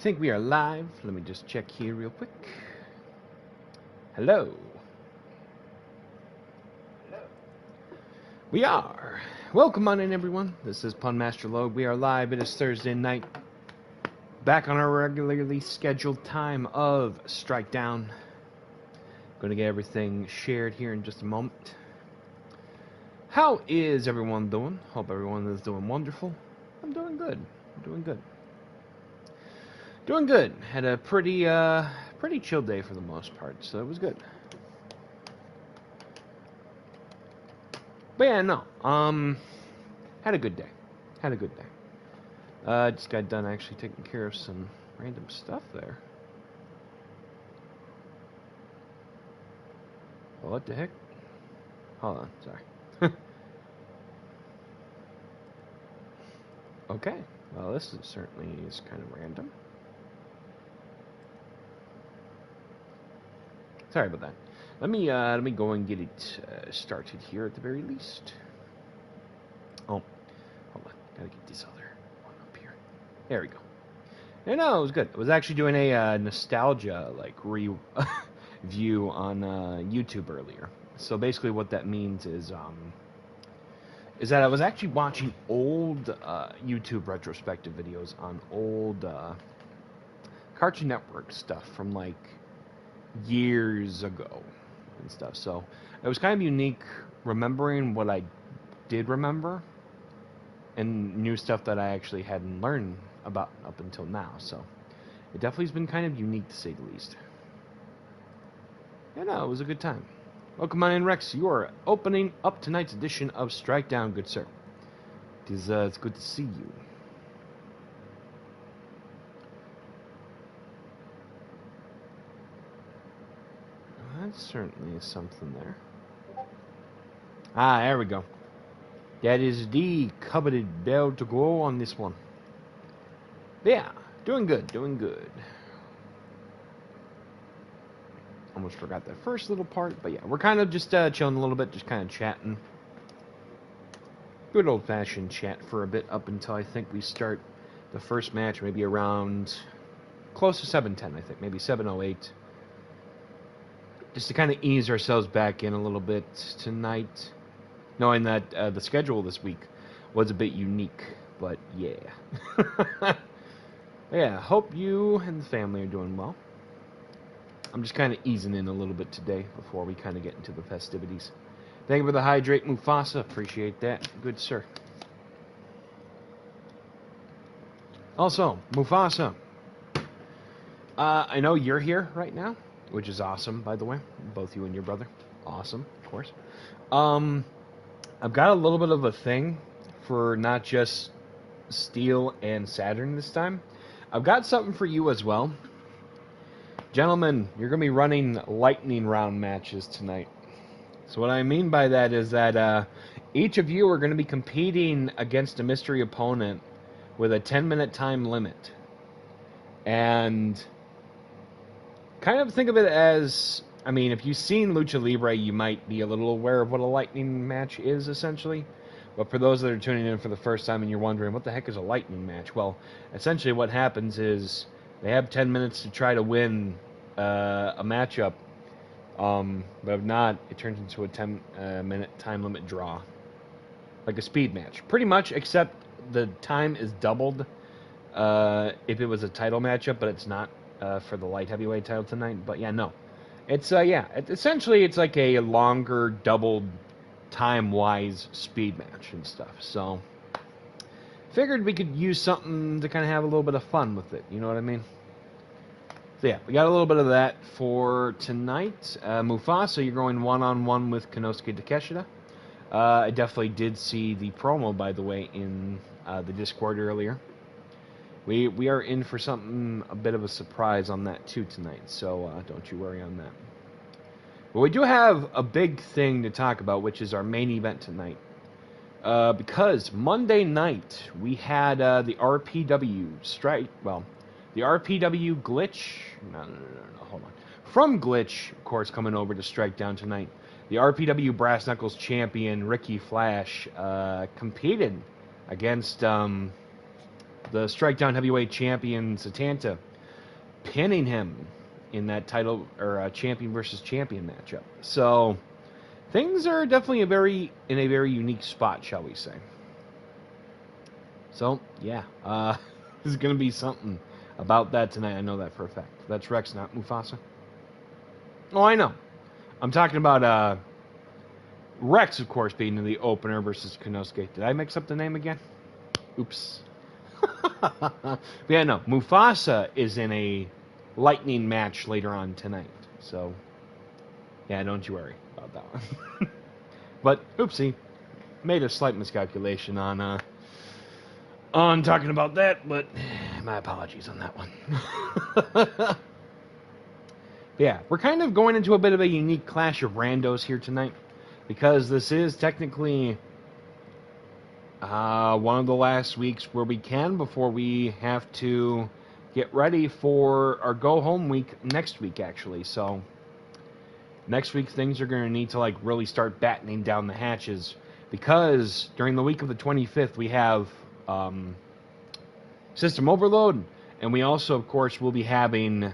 I think we are live. Let me just check here real quick. Hello. We are. Welcome on in, everyone. This is Pun Master Load. We are live. It is Thursday night. Back on our regularly scheduled time of Strike Down. Going to get everything shared here in just a moment. How is everyone doing? Hope everyone is doing wonderful. I'm doing good. Doing good. Had a pretty chill day for the most part, so it was good. But yeah, no. Had a good day. Just got done actually taking care of some random stuff there. Well, what the heck? Hold on, sorry. Okay. Well, this certainly is kind of random. Sorry about that. Let me go and get it started here at the very least. Oh, hold on. Gotta get this other one up here. There we go. Yeah, no, it was good. I was actually doing a nostalgia review on YouTube earlier. So basically, what that means is that I was actually watching old YouTube retrospective videos on old Cartoon Network stuff from like years ago and stuff. So it was kind of unique remembering what I did remember and new stuff that I actually hadn't learned about up until now. So it definitely has been kind of unique to say the least. Yeah, no, it was a good time. Welcome on in, Rex. You are opening up tonight's edition of Strike Down, good sir. It's good to see you. That certainly is something there. Ah, there we go. That is the coveted bell to go on this one. But yeah, doing good. Almost forgot that first little part, but yeah, we're kind of just chilling a little bit, just kind of chatting. Good old-fashioned chat for a bit up until I think we start the first match, maybe around close to 7:10, I think, maybe 7:08. Just to kind of ease ourselves back in a little bit tonight, knowing that the schedule this week was a bit unique, but yeah. Yeah, hope you and the family are doing well. I'm just kind of easing in a little bit today before we kind of get into the festivities. Thank you for the hydrate, Mufasa. Appreciate that. Good sir. Also, Mufasa, I know you're here right now, which is awesome, by the way. Both you and your brother. Awesome, of course. I've got a little bit of a thing for not just Steel and Saturn this time. I've got something for you as well. Gentlemen, you're going to be running lightning round matches tonight. So what I mean by that is that each of you are going to be competing against a mystery opponent with a 10-minute time limit. And kind of think of it as, I mean, if you've seen Lucha Libre, you might be a little aware of what a lightning match is, essentially. But for those that are tuning in for the first time and you're wondering, what the heck is a lightning match? Well, essentially what happens is they have 10 minutes to try to win a matchup. But if not, it turns into a 10-minute time limit draw. Like a speed match. Pretty much, except the time is doubled if it was a title matchup, but it's not for the light heavyweight title tonight. But yeah, no. It's, essentially it's like a longer, doubled, time-wise speed match and stuff. So, figured we could use something to kind of have a little bit of fun with it. You know what I mean? So yeah, we got a little bit of that for tonight. Mufasa, you're going one-on-one with Konosuke Takeshita. I definitely did see the promo, by the way, in the Discord earlier. We are in for something, a bit of a surprise on that too tonight, so don't you worry on that. But we do have a big thing to talk about, which is our main event tonight. Because Monday night, we had the RPW strike, well, the RPW Glitch, no, hold on. From Glitch, of course, coming over to Strike Down tonight. The RPW Brass Knuckles champion, Ricky Flash, competed against the Strike Down heavyweight champion, Satanta, pinning him in that title or champion versus champion matchup. So things are definitely in a very unique spot, shall we say. So yeah, there's going to be something about that tonight. I know that for a fact. That's Rex, not Mufasa. Oh, I know. I'm talking about Rex, of course, being in the opener versus Konosuke. Did I mix up the name again? Oops. But yeah, no. Mufasa is in a lightning match later on tonight. So, yeah, don't you worry about that one. But, oopsie. Made a slight miscalculation on talking about that, but my apologies on that one. Yeah, we're kind of going into a bit of a unique clash of randos here tonight, because this is technically one of the last weeks where we can before we have to get ready for our go-home week next week, actually. So next week things are going to need to like really start battening down the hatches, because during the week of the 25th we have System Overload, and we also, of course, will be having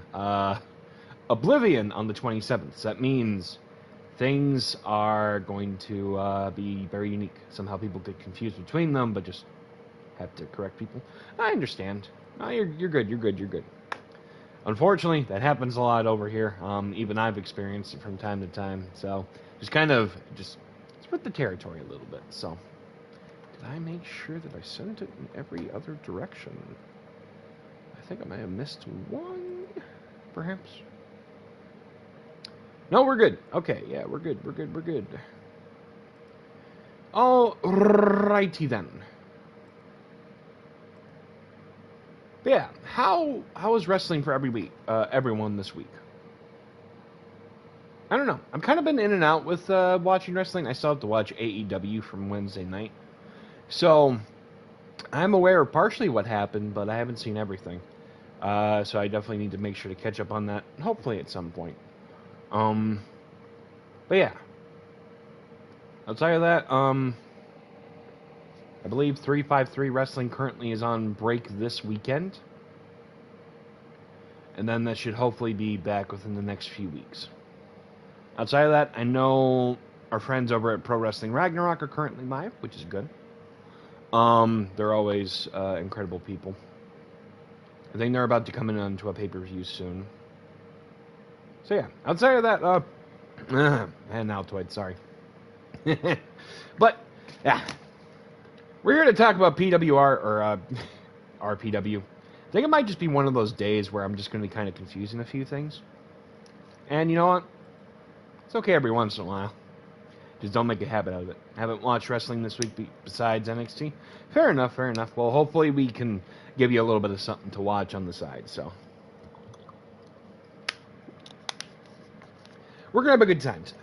Oblivion on the 27th. So that means things are going to be very unique. Somehow people get confused between them, but just have to correct people. I understand. No, you're good. You're good. Unfortunately, that happens a lot over here. Even I've experienced it from time to time. So just kind of just split the territory a little bit. So did I make sure that I sent it in every other direction? I think I might have missed one, perhaps. No, we're good. Okay, yeah, we're good. Alrighty then. But yeah, how is wrestling for everyone this week? I don't know. I've kind of been in and out with watching wrestling. I still have to watch AEW from Wednesday night. So I'm aware of partially what happened, but I haven't seen everything. So I definitely need to make sure to catch up on that, hopefully at some point. But yeah. Outside of that, I believe 353 Wrestling currently is on break this weekend. And then that should hopefully be back within the next few weeks. Outside of that, I know our friends over at Pro Wrestling Ragnarok are currently live, which is good. They're always incredible people. I think they're about to come in onto a pay-per-view soon. So yeah, outside of that, and Altoid, sorry. But, yeah. We're here to talk about PWR, or RPW. I think it might just be one of those days where I'm just going to be kind of confusing a few things. And you know what? It's okay every once in a while. Just don't make a habit out of it. Haven't watched wrestling this week besides NXT? Fair enough. Well, hopefully we can give you a little bit of something to watch on the side, so. We're going to have a good time tonight.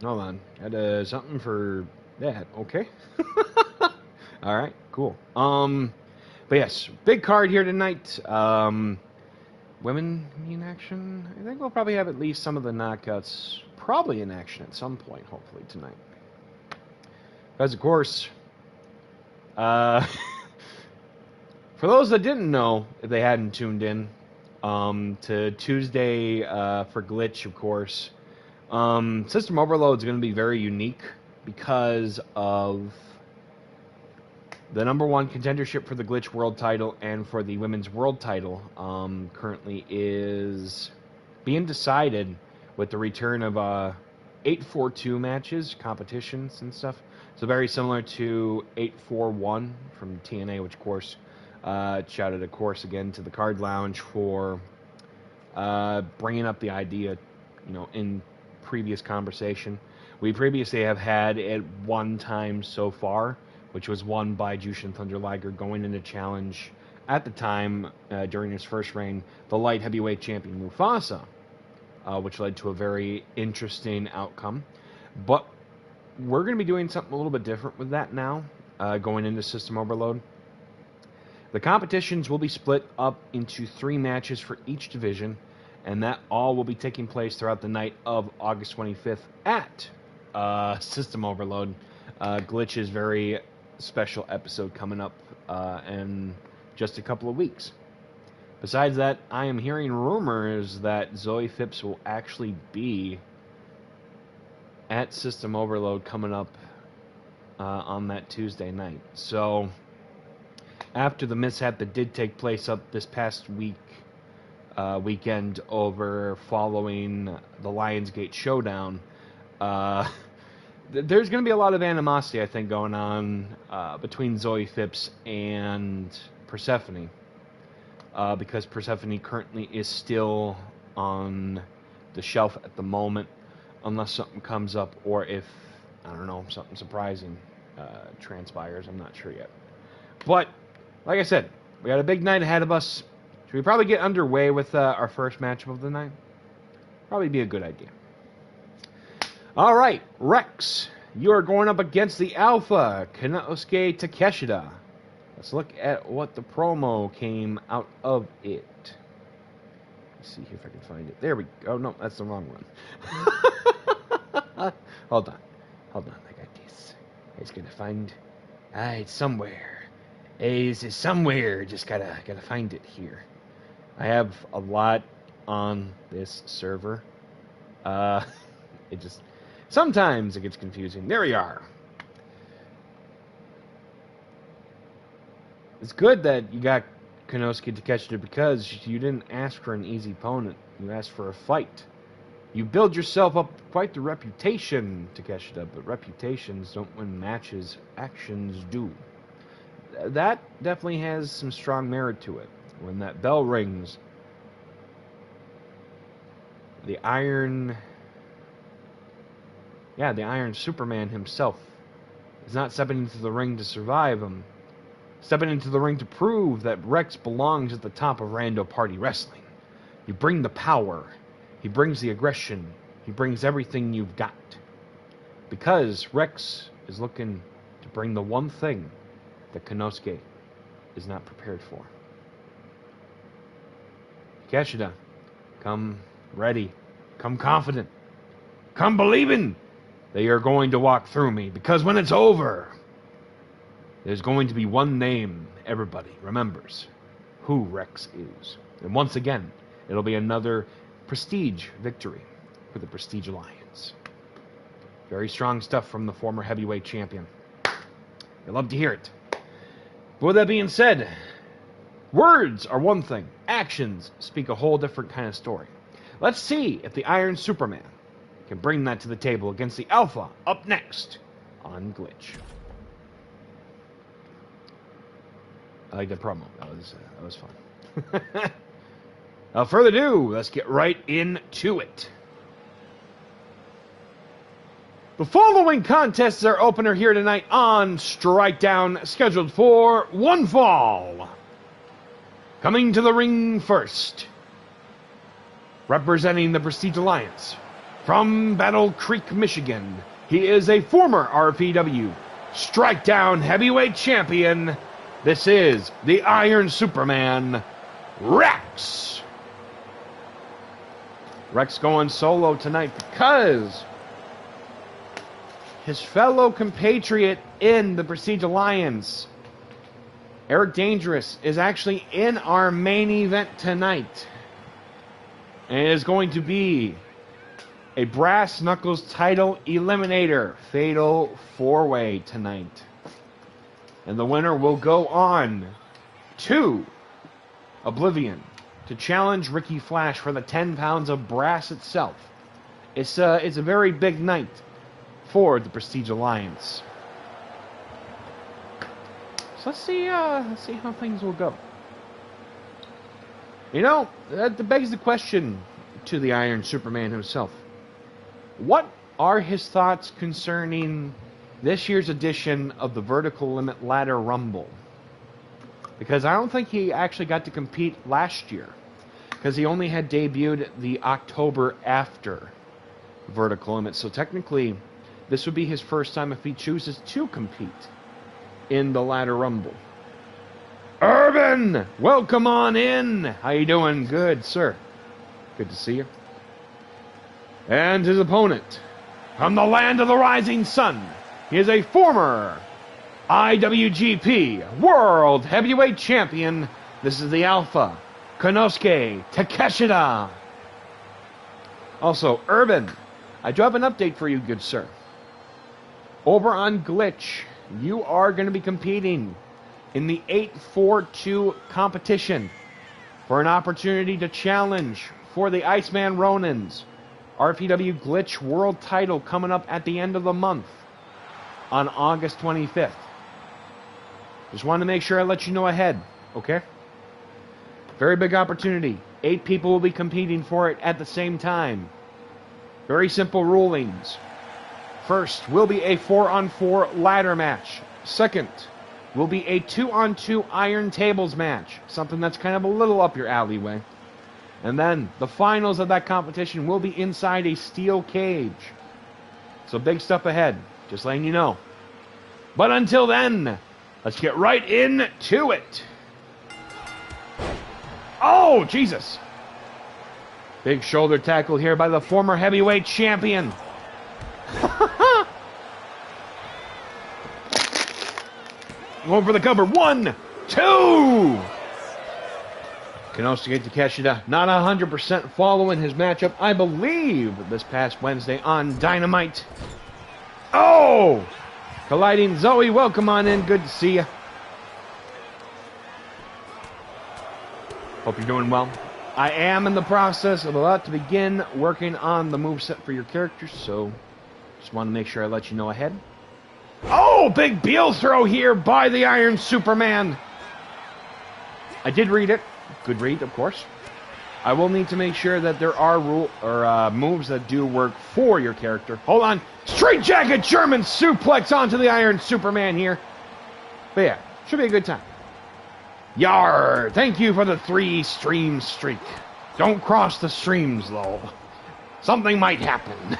Hold on. Had something for that. Okay. Alright, cool. But yes, big card here tonight. Women in action. I think we'll probably have at least some of the knockouts probably in action at some point, hopefully, tonight. Because, of course, for those that didn't know, if they hadn't tuned in, to Tuesday for Glitch, of course, System Overload is going to be very unique because of the number one contendership for the Glitch World title and for the Women's World title currently is being decided with the return of 8-4-2 matches, competitions and stuff. So very similar to 8-4-1 from TNA, which of course shouted, of course, again to the Card Lounge for bringing up the idea, in previous conversation. We previously have had it one time so far, which was won by Jushin Thunder Liger going into challenge at the time, during his first reign, the light heavyweight champion Mufasa, which led to a very interesting outcome. But we're going to be doing something a little bit different with that now, going into System Overload. The competitions will be split up into 3 matches for each division, and that all will be taking place throughout the night of August 25th at System Overload. Glitch's very special episode coming up in just a couple of weeks. Besides that, I am hearing rumors that Zoe Phipps will actually be at System Overload coming up on that Tuesday night. So, after the mishap that did take place up this past weekend over following the Lionsgate showdown, there's going to be a lot of animosity, I think, going on between Zoe Phipps and Persephone. Because Persephone currently is still on the shelf at the moment, unless something comes up, or if, I don't know, something surprising transpires. I'm not sure yet. But, like I said, we got a big night ahead of us. Should we probably get underway with our first matchup of the night? Probably be a good idea. All right, Rex, you are going up against the Alpha, Konosuke Takeshita. Let's look at what the promo came out of it. Let's see if I can find it. There we go. Oh, no, that's the wrong one. Hold on. I got this. It's going to find... it's somewhere. It's somewhere. Just gotta find it here. I have a lot on this server. It just... Sometimes it gets confusing. There we are. It's good that you got Konosuke Takeshita because you didn't ask for an easy opponent. You asked for a fight. You build yourself up quite the reputation, Takeshita, but reputations don't win matches. Actions do. That definitely has some strong merit to it. When that bell rings, the Iron Superman himself is not stepping into the ring to survive him. Stepping into the ring to prove that Rex belongs at the top of Rando Party Wrestling. You bring the power. He brings the aggression. He brings everything you've got. Because Rex is looking to bring the one thing that Konosuke is not prepared for. Takeshita, come ready. Come confident. Come believing that you're going to walk through me. Because when it's over... there's going to be one name everybody remembers, who Rex is. And once again, it'll be another prestige victory for the Prestige Alliance. Very strong stuff from the former heavyweight champion. You'll love to hear it. But with that being said, words are one thing. Actions speak a whole different kind of story. Let's see if the Iron Superman can bring that to the table against the Alpha up next on Glitch. I like the promo. That was fun. Without further ado, let's get right into it. The following contests are opener here tonight on Strikedown, scheduled for one fall. Coming to the ring first, representing the Prestige Alliance, from Battle Creek, Michigan, he is a former RPW Strikedown heavyweight champion. This is the Iron Superman, Rex. Rex going solo tonight because his fellow compatriot in the Prestige Alliance, Eric Dangerous, is actually in our main event tonight. And it is going to be a Brass Knuckles title eliminator, fatal 4-way tonight. And the winner will go on to Oblivion to challenge Ricky Flash for the 10 pounds of brass itself. It's a very big night for the Prestige Alliance. So let's see how things will go. You know, that begs the question to the Iron Superman himself. What are his thoughts concerning this year's edition of the Vertical Limit Ladder Rumble? Because I don't think he actually got to compete last year, because he only had debuted the October after Vertical Limit. So technically, this would be his first time if he chooses to compete in the Ladder Rumble. Urban, welcome on in. How you doing? Good, sir. Good to see you. And his opponent, from the land of the rising sun, he is a former IWGP World Heavyweight Champion. This is the Alpha, Konosuke Takeshita. Also, Urban, I do have an update for you, good sir. Over on Glitch, you are going to be competing in the 842 competition for an opportunity to challenge for the Iceman Ronins RPW Glitch World title coming up at the end of the month on August 25th. Just wanted to make sure I let you know ahead, okay? Very big opportunity. 8 people will be competing for it at the same time. Very simple rulings. First will be a 4-on-4 ladder match. Second will be a 2-on-2 iron tables match. Something that's kind of a little up your alleyway. And then the finals of that competition will be inside a steel cage. So big stuff ahead. Just letting you know. But until then, let's get right into it. Oh, Jesus. Big shoulder tackle here by the former heavyweight champion. Going for the cover. 1, 2. Konosuke Takeshita not 100% following his matchup, I believe, this past Wednesday on Dynamite. Oh! Colliding Zoe, welcome on in. Good to see you. Hope you're doing well. I am in the process of about to begin working on the moveset for your characters, so just want to make sure I let you know ahead. Oh, big Beal throw here by the Iron Superman. I did read it. Good read, of course. I will need to make sure that there are moves that do work for your character. Hold on. Straight jacket German suplex onto the Iron Superman here. But yeah, should be a good time. Yar! Thank you for the 3-stream streak. Don't cross the streams, lol. Something might happen.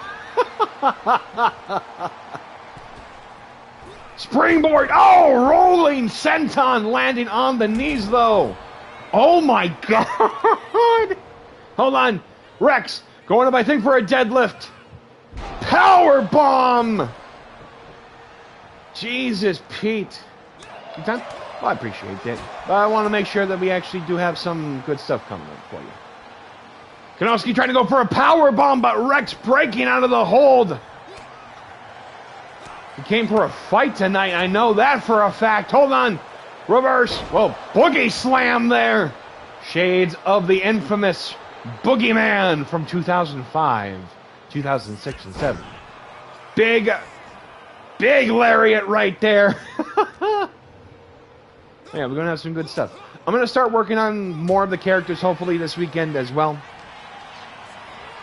Springboard! Oh, rolling senton landing on the knees, though. Oh, my God. Hold on. Rex, going up, I think, for a deadlift. Power bomb! Jesus, Pete. You done? Well, I appreciate that. But I want to make sure that we actually do have some good stuff coming up for you. Konosuke trying to go for a power bomb, but Rex breaking out of the hold. He came for a fight tonight. I know that for a fact. Hold on. Reverse. Whoa, boogie slam there. Shades of the infamous Boogeyman from 2005, 2006, and 2007. Big lariat right there. Yeah, we're going to have some good stuff. I'm going to start working on more of the characters, hopefully, this weekend as well.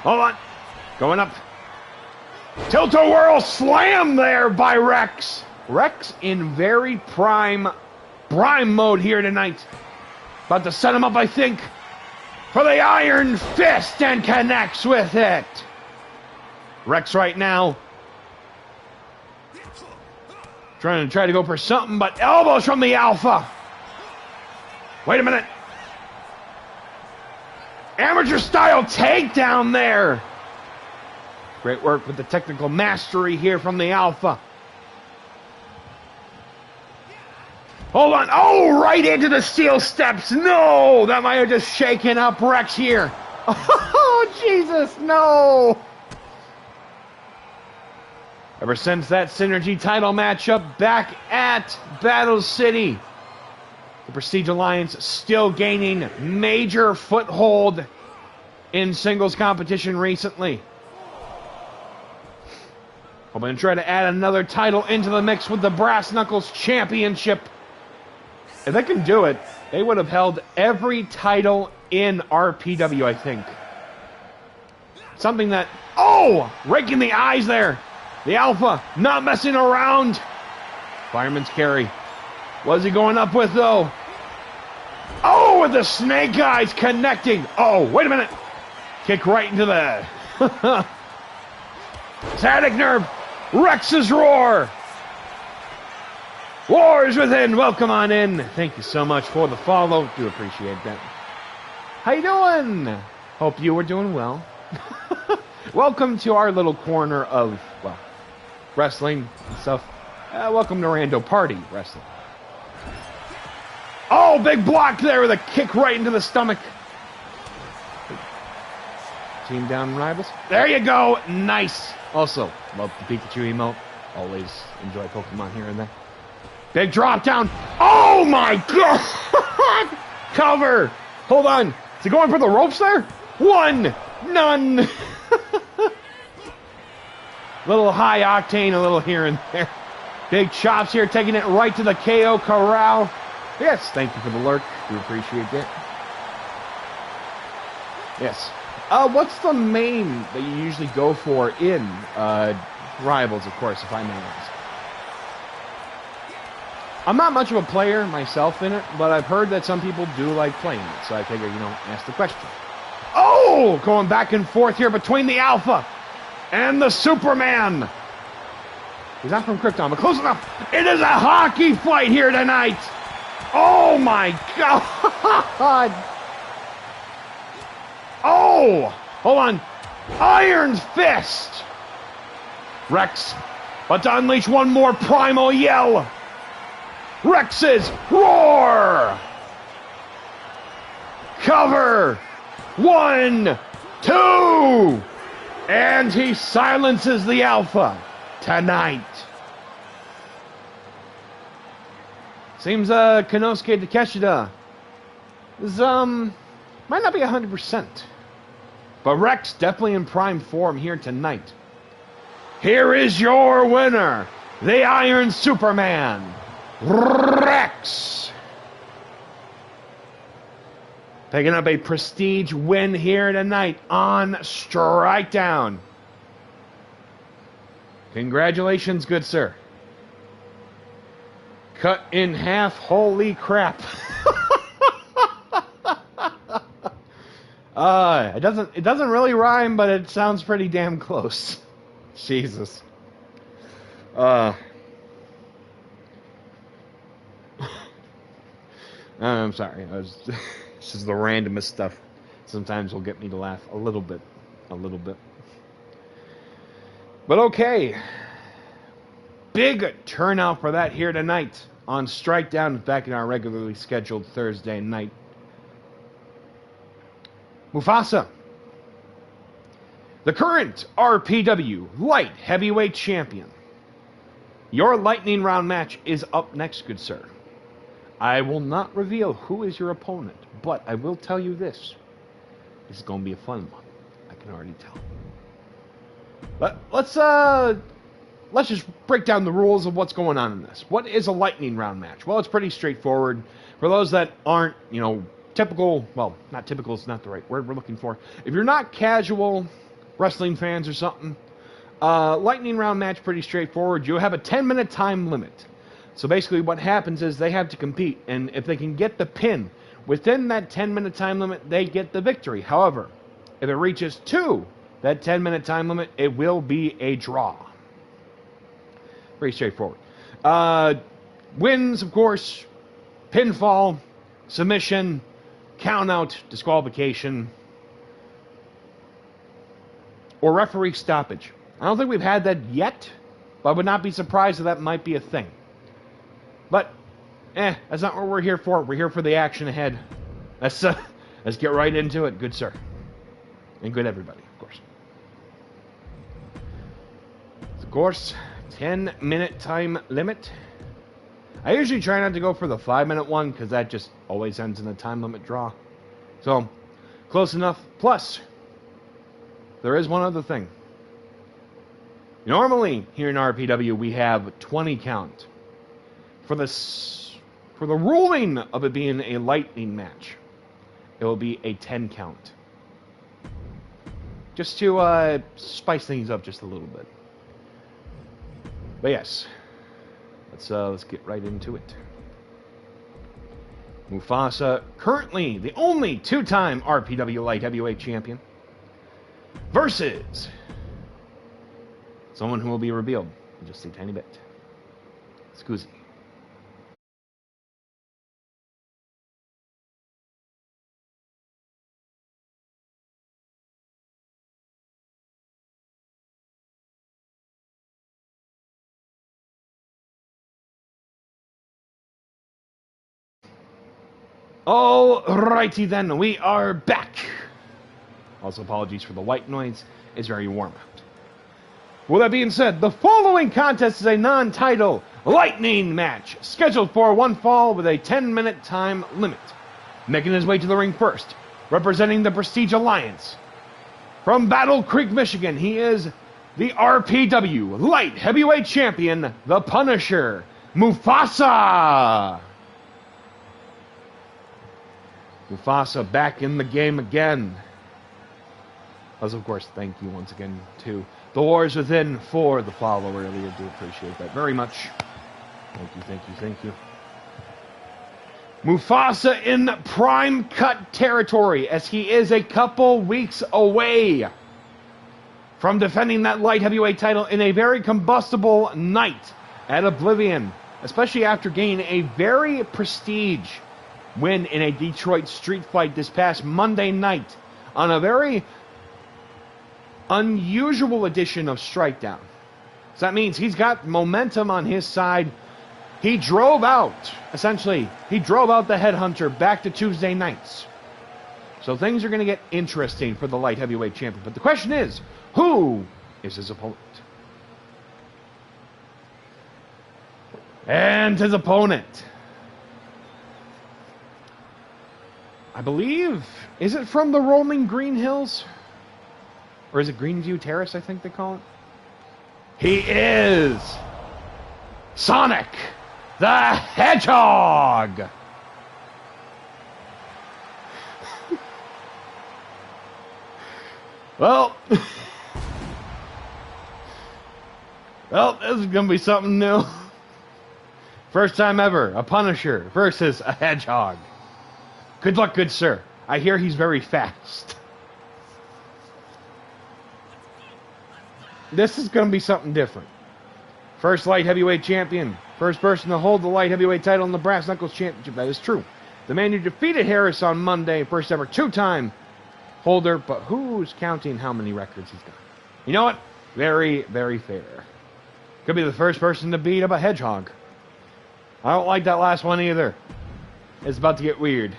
Hold on. Going up. Tilt-a-whirl slam there by Rex. Rex in very prime mode here tonight. About to set him up, I think, for the Iron Fist and connects with it. Rex right now trying to go for something, but elbows from the Alpha. Wait a minute. Amateur style takedown there. Great work with the technical mastery here from the Alpha. Hold on. Oh, right into the steel steps. No, that might have just shaken up Rex here. Oh, Jesus, no. Ever since that Synergy title matchup back at Battle City, the Prestige Alliance still gaining major foothold in singles competition recently. I'm going to try to add another title into the mix with the Brass Knuckles Championship. If they can do it, they would have held every title in RPW, I think. Something that... Oh! Raking the eyes there. The Alpha not messing around. Fireman's carry. What's he going up with, though? Oh, with the snake eyes connecting. Oh, wait a minute. Kick right into the... Static nerve. Rex's roar. Wars within. Welcome on in. Thank you so much for the follow. Do appreciate that. How you doing? Hope you are doing well. Welcome to our little corner of, well, wrestling and stuff. Welcome to Rando Party Wrestling. Oh, big block there with a kick right into the stomach. team down rivals. There you go. Nice. Also, love the Pikachu emote. Always enjoy Pokemon here and there. Big drop down. Oh my god! Cover. Hold on. Is he going for the ropes there? One. None. Little high octane, a little here and there. Big chops here, taking it right to the KO corral. Yes, thank you for the lurk. We appreciate that. Yes. What's the main that you usually go for in Rivals, of course, if I may ask? I'm not much of a player myself in it, but I've heard that some people do like playing it, so I figure, ask the question. Oh! Going back and forth here between the Alpha and the Superman. He's not from Krypton, but close enough. It is a hockey fight here tonight. Oh my god! Oh! Hold on. Iron Fist! Rex, but to unleash one more primal yell. Rex's roar! Cover! 1, 2! And he silences the Alpha tonight. Seems Konosuke Takeshita is might not be 100%. But Rex definitely in prime form here tonight. Here is your winner, the Iron Superman, Rex. Picking up a prestige win here tonight on Strikedown. Congratulations, good sir. Cut in half, holy crap. It doesn't really rhyme, but it sounds pretty damn close. Jesus. I'm sorry. This is the randomest stuff. Sometimes will get me to laugh a little bit. But okay. Big turnout for that here tonight on Strikedown, back in our regularly scheduled Thursday night. Mufasa, the current RPW light heavyweight champion. Your lightning round match is up next, good sir. I will not reveal who is your opponent, but I will tell you this. This is going to be a fun one. I can already tell. But let's just break down the rules of what's going on in this. What is a lightning round match? Well, it's pretty straightforward. For those that aren't, typical, well, not typical is not the right word we're looking for. If you're not casual wrestling fans or something, lightning round match, pretty straightforward. You have a 10-minute time limit. So basically what happens is they have to compete, and if they can get the pin within that 10-minute time limit, they get the victory. However, if it reaches to that 10-minute time limit, it will be a draw. Pretty straightforward. Wins, of course, pinfall, submission, count-out, disqualification, or referee stoppage. I don't think we've had that yet, but I would not be surprised if that might be a thing. But, that's not what we're here for. We're here for the action ahead. Let's get right into it, good sir. And good everybody, of course. Of course, 10-minute time limit. I usually try not to go for the 5-minute one, because that just always ends in a time limit draw. So, close enough. Plus, there is one other thing. Normally, here in RPW, we have 20 count. For the ruling of it being a lightning match, it will be a 10 count. Just to spice things up just a little bit. But yes, let's get right into it. Mufasa, currently the only 2-time RPW light heavyweight champion, versus someone who will be revealed in just a tiny bit. Scusi. Alrighty then, we are back. Also, apologies for the white noise. It's very warm out. With that being said, the following contest is a non-title lightning match, scheduled for one fall with a 10-minute time limit. Making his way to the ring first, representing the Prestige Alliance. From Battle Creek, Michigan, he is the RPW Light Heavyweight Champion, the Punisher, Mufasa. Mufasa back in the game again. As of course, thank you once again to The Wars Within for the follow earlier. Do appreciate that very much. Thank you, thank you, thank you. Mufasa in prime cut territory, as he is a couple weeks away from defending that light heavyweight title in a very combustible night at Oblivion, especially after gaining a very prestige win in a Detroit street fight this past Monday night on a very unusual edition of Strikedown. So that means he's got momentum on his side. He drove out the headhunter back to Tuesday nights. So things are going to get interesting for the light heavyweight champion. But the question is, who is his opponent? And his opponent, I believe, is it from the Rolling Green Hills? Or is it Greenview Terrace, I think they call it? He is Sonic the Hedgehog! Well, this is going to be something new. First time ever, a Punisher versus a Hedgehog. Good luck, good sir. I hear he's very fast. This is going to be something different. First light heavyweight champion. First person to hold the light heavyweight title in the Brass Knuckles Championship. That is true. The man who defeated Harris on Monday. First ever two-time holder. But who's counting how many records he's got? You know what? Very, very fair. Could be the first person to beat up a Hedgehog. I don't like that last one either. It's about to get weird.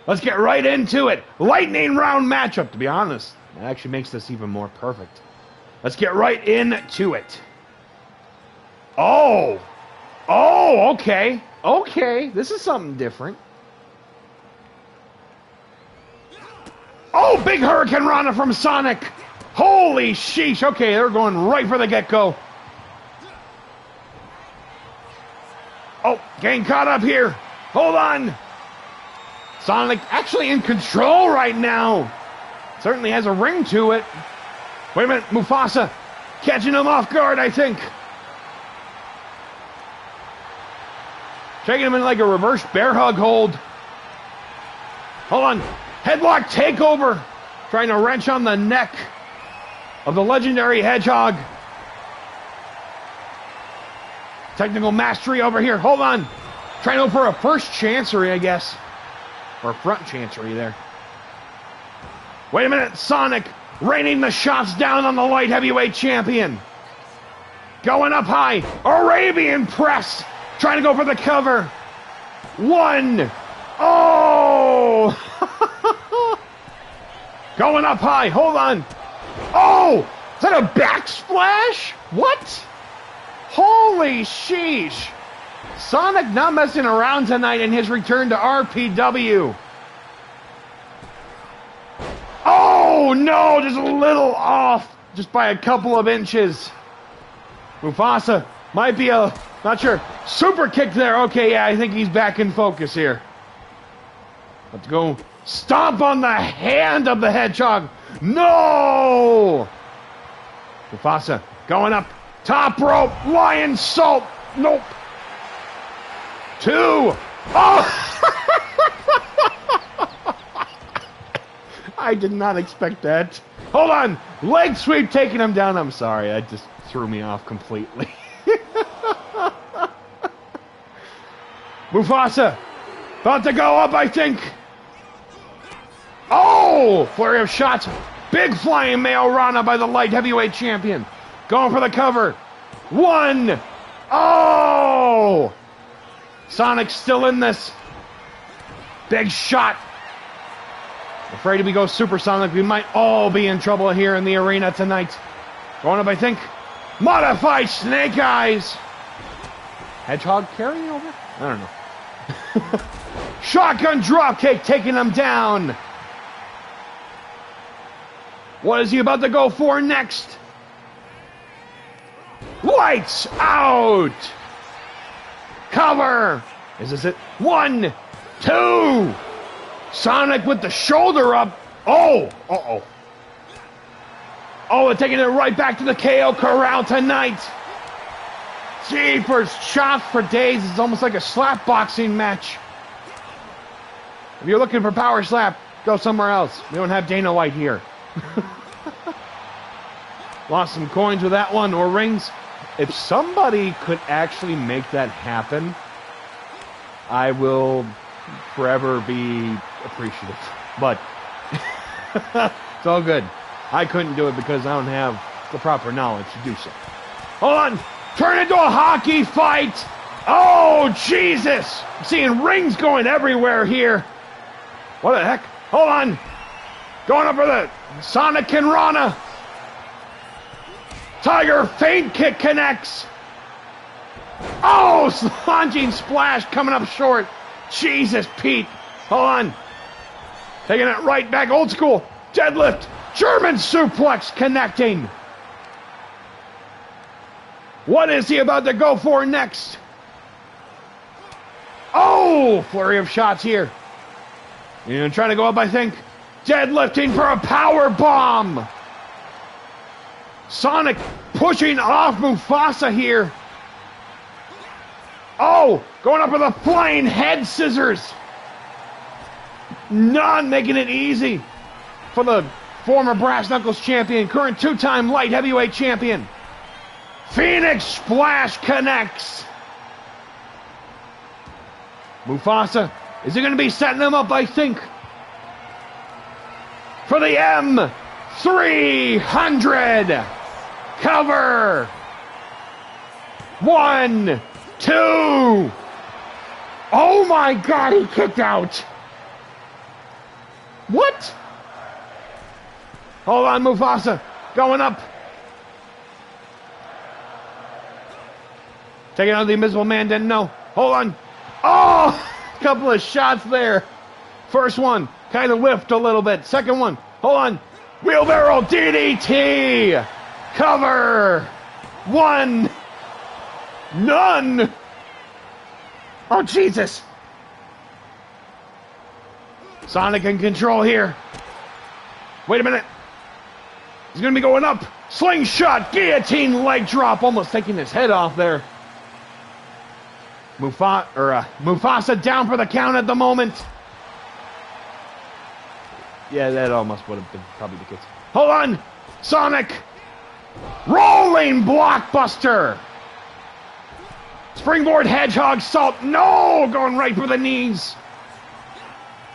Let's get right into it. Lightning round matchup. To be honest, that actually makes this even more perfect. Let's get right into it. Oh, okay. Okay, this is something different. Oh, big Hurricane Rana from Sonic. Holy sheesh. Okay, they're going right for the get-go. Oh, getting caught up here. Hold on. Sonic actually in control right now. Certainly has a ring to it. Wait a minute, Mufasa catching him off guard, I think. Taking him in like a reverse bear hug hold. Hold on. Headlock takeover. Trying to wrench on the neck of the legendary Hedgehog. Technical mastery over here. Hold on. Trying to go for a first chancery, I guess. Or front chancery there. Wait a minute. Sonic raining the shots down on the light heavyweight champion. Going up high. Arabian press. Trying to go for the cover. One. Oh! Going up high. Hold on. Oh! Is that a backsplash? What? Holy sheesh. Sonic not messing around tonight in his return to RPW. Oh, no! Just a little off. Just by a couple of inches. Mufasa might be a... Not sure. Super kick there. Okay, yeah, I think he's back in focus here. Let's go stomp on the hand of the Hedgehog. No! Mufasa going up. Top rope. Lion salt. Nope. Two. Oh! I did not expect that. Hold on. Leg sweep taking him down. I'm sorry. That just threw me off completely. Mufasa, about to go up, I think. Oh, flurry of shots. Big flying male Rana by the light heavyweight champion. Going for the cover. One. Oh. Sonic's still in this. Big shot. Afraid if we go supersonic, we might all be in trouble here in the arena tonight. Going up, I think. Modified Snake Eyes. Hedgehog carrying over? I don't know. Shotgun dropkick taking him down. What is he about to go for next? Lights out. Cover. Is this it? 1, 2. Sonic with the shoulder up. Oh. Uh-oh. Oh, they're taking it right back to the KO corral tonight. Jeepers, shots for days. It's almost like a slap boxing match. If you're looking for power slap, go somewhere else. We don't have Dana White here. Lost some coins with that one, or rings. If somebody could actually make that happen, I will forever be appreciative. But it's all good. I couldn't do it because I don't have the proper knowledge to do so. Hold on. Turn into a hockey fight. Oh, Jesus. I'm seeing rings going everywhere here. What the heck? Hold on. Going up for the Sonic and Rana. Tiger feint kick connects. Oh, launching splash coming up short. Jesus, Pete. Hold on. Taking it right back. Old school. Deadlift. German suplex connecting. What is he about to go for next? Oh, flurry of shots here. And trying to go up, I think. Deadlifting for a power bomb. Sonic pushing off Mufasa here. Oh, going up with a flying head scissors. Not making it easy for the former Brass Knuckles champion, current two-time light heavyweight champion. Phoenix Splash connects. Mufasa, is he going to be setting him up, I think, for the M300. Cover. 1, 2. Oh my God, he kicked out. What? Hold on, Mufasa. Going up. Taking out the Invisible Man, didn't know. Hold on. Oh, a couple of shots there. First one, kind of whiffed a little bit. Second one, hold on. Wheelbarrow DDT. Cover. 1. None. Oh, Jesus. Sonic in control here. Wait a minute. He's going to be going up. Slingshot, guillotine, leg drop. Almost taking his head off there. Mufasa down for the count at the moment. Yeah, that almost would have been probably the case. Hold on. Sonic. Rolling blockbuster. Springboard hedgehog salt. No, going right for the knees.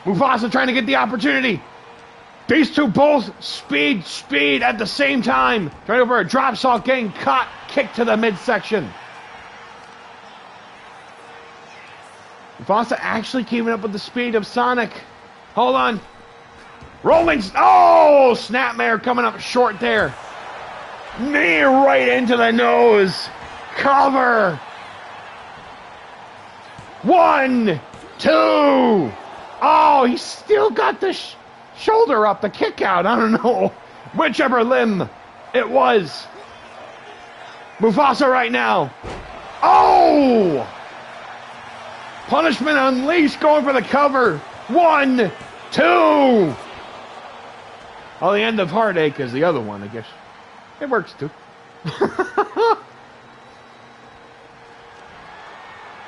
Mufasa trying to get the opportunity. These two both speed at the same time. Trying over a drop salt, getting caught, kicked to the midsection. Mufasa actually keeping up with the speed of Sonic. Hold on. Rolling. Oh, snapmare coming up short there. Knee right into the nose. Cover. 1, 2. Oh, he still got the shoulder up, the kick out. I don't know. Whichever limb it was. Mufasa right now. Oh! Punishment Unleashed going for the cover. 1, 2. Oh, the end of Heartache is the other one, I guess. It works too.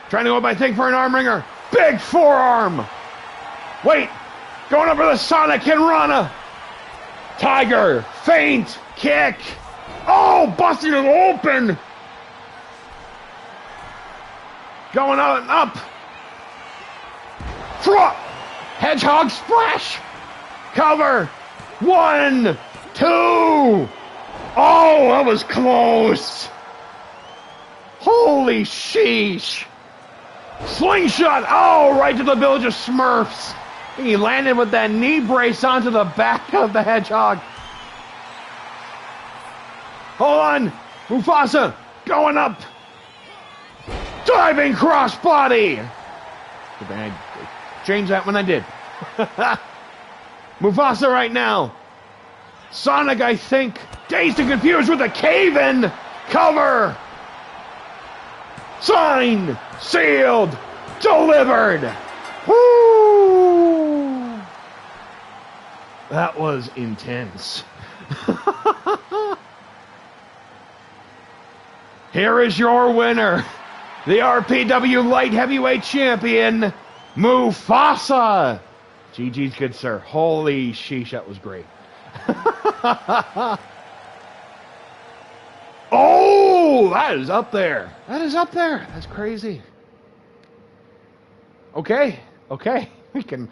Trying to go up, I think, for an arm wringer. Big forearm. Wait. Going up for the Sonic and Rana. Tiger. Feint. Kick. Oh, busting it open. Going out and up. Front. Hedgehog splash. Cover. 1, 2. Oh, that was close. Holy sheesh. Slingshot. Oh, right to the Village of Smurfs. He landed with that knee brace onto the back of the Hedgehog. Hold on. Mufasa going up. Diving crossbody. I changed that when I did. Mufasa right now. Sonic, I think, dazed and confused with a cave-in cover. Signed, sealed, delivered. Woo! That was intense. Here is your winner, the RPW Light Heavyweight Champion, Mufasa. GG's, good sir. Holy sheesh, that was great. Oh, that is up there. That is up there. That's crazy. Okay. We can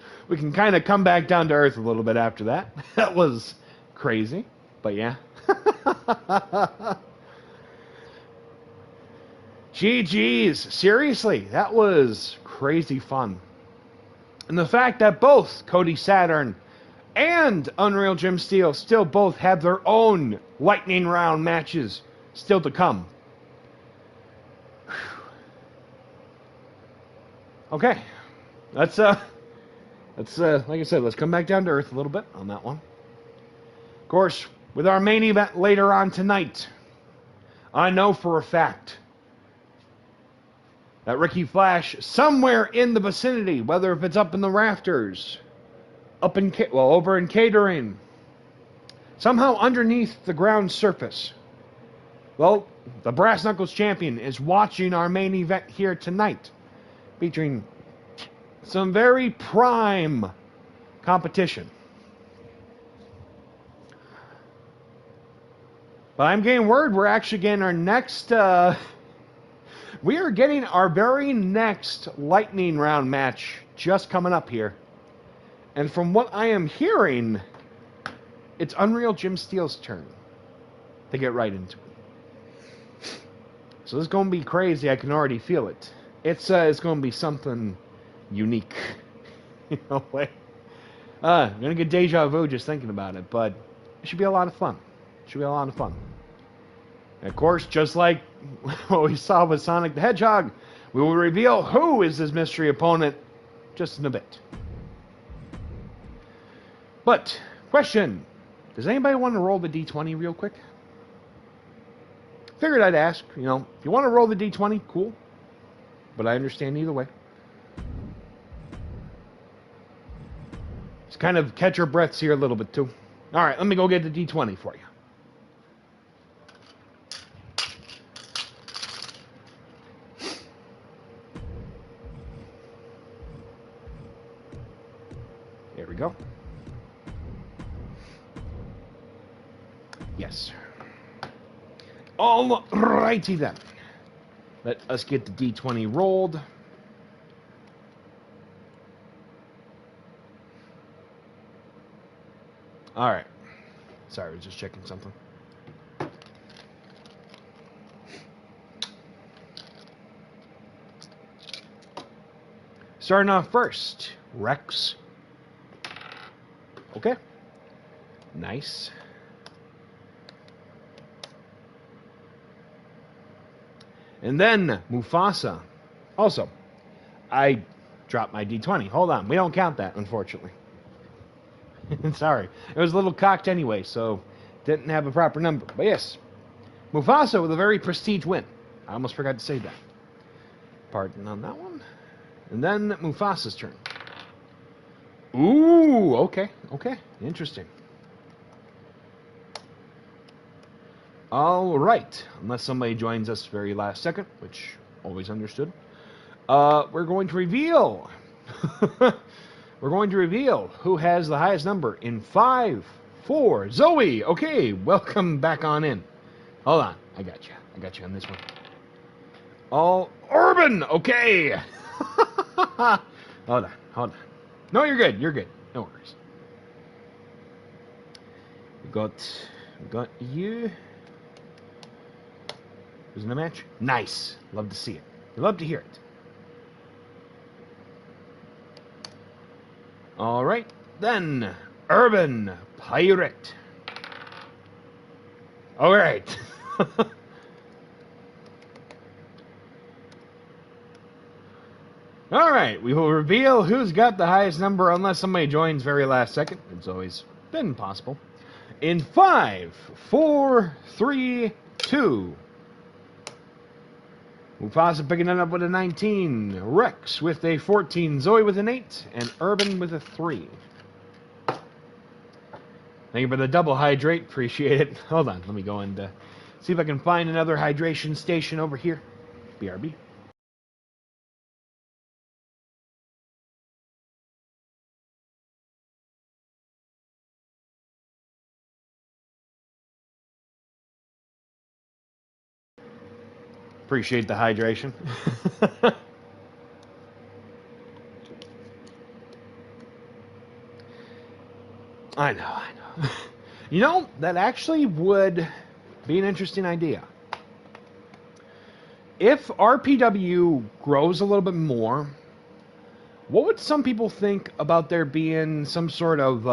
kind of come back down to earth a little bit after that. That was crazy, but yeah. GG's. Seriously, that was crazy fun. And the fact that both Cody Saturn and Unreal Jim Steele still both have their own lightning round matches still to come. Okay. Let's like I said, let's come back down to earth a little bit on that one. Of course, with our main event later on tonight, I know for a fact that Ricky Flash, somewhere in the vicinity, whether if it's up in the rafters, over in catering, somehow underneath the ground surface, well, the Brass Knuckles champion is watching our main event here tonight, featuring some very prime competition. But I'm getting word we're actually getting our next... we are getting our very next lightning round match just coming up here. And from what I am hearing, it's Unreal Jim Steele's turn to get right into it. So this is going to be crazy. I can already feel it. It's going to be something unique. You know, I'm going to get deja vu just thinking about it, but it should be a lot of fun. And of course, just like what we saw with Sonic the Hedgehog, we will reveal who is his mystery opponent just in a bit. But, question, does anybody want to roll the D20 real quick? Figured I'd ask, if you want to roll the D20, cool. But I understand either way. Just kind of catch your breaths here a little bit too. Alright, let me go get the D20 for you. There we go. Yes. All righty then. Let us get the D20 rolled. All right. Sorry, I was just checking something. Starting off first, Rex. Okay. Nice. And then Mufasa. Also, I dropped my D20. Hold on. We don't count that, unfortunately. Sorry. It was a little cocked anyway, so didn't have a proper number. But yes, Mufasa with a very prestige win. I almost forgot to say that. Pardon on that one. And then Mufasa's turn. Ooh, okay. Interesting. All right. Unless somebody joins us very last second, which always understood. We're going to reveal. We're going to reveal who has the highest number in 5, 4. Zoe. Okay, welcome back on in. Hold on. I got you on this one. All Urban. Okay. Hold on. No, you're good. No worries. We got you. Who's in the match? Nice. Love to see it. We love to hear it. All right, then Urban Pirate. All right. All right, we will reveal who's got the highest number unless somebody joins very last second. It's always been possible. In 5, 4, 3, 2. Mufasa picking it up with a 19. Rex with a 14. Zoe with an 8. And Urban with a 3. Thank you for the double hydrate. Appreciate it. Hold on. Let me go and see if I can find another hydration station over here. BRB. Appreciate the hydration. I know. You know, that actually would be an interesting idea. If RPW grows a little bit more, what would some people think about there being some sort of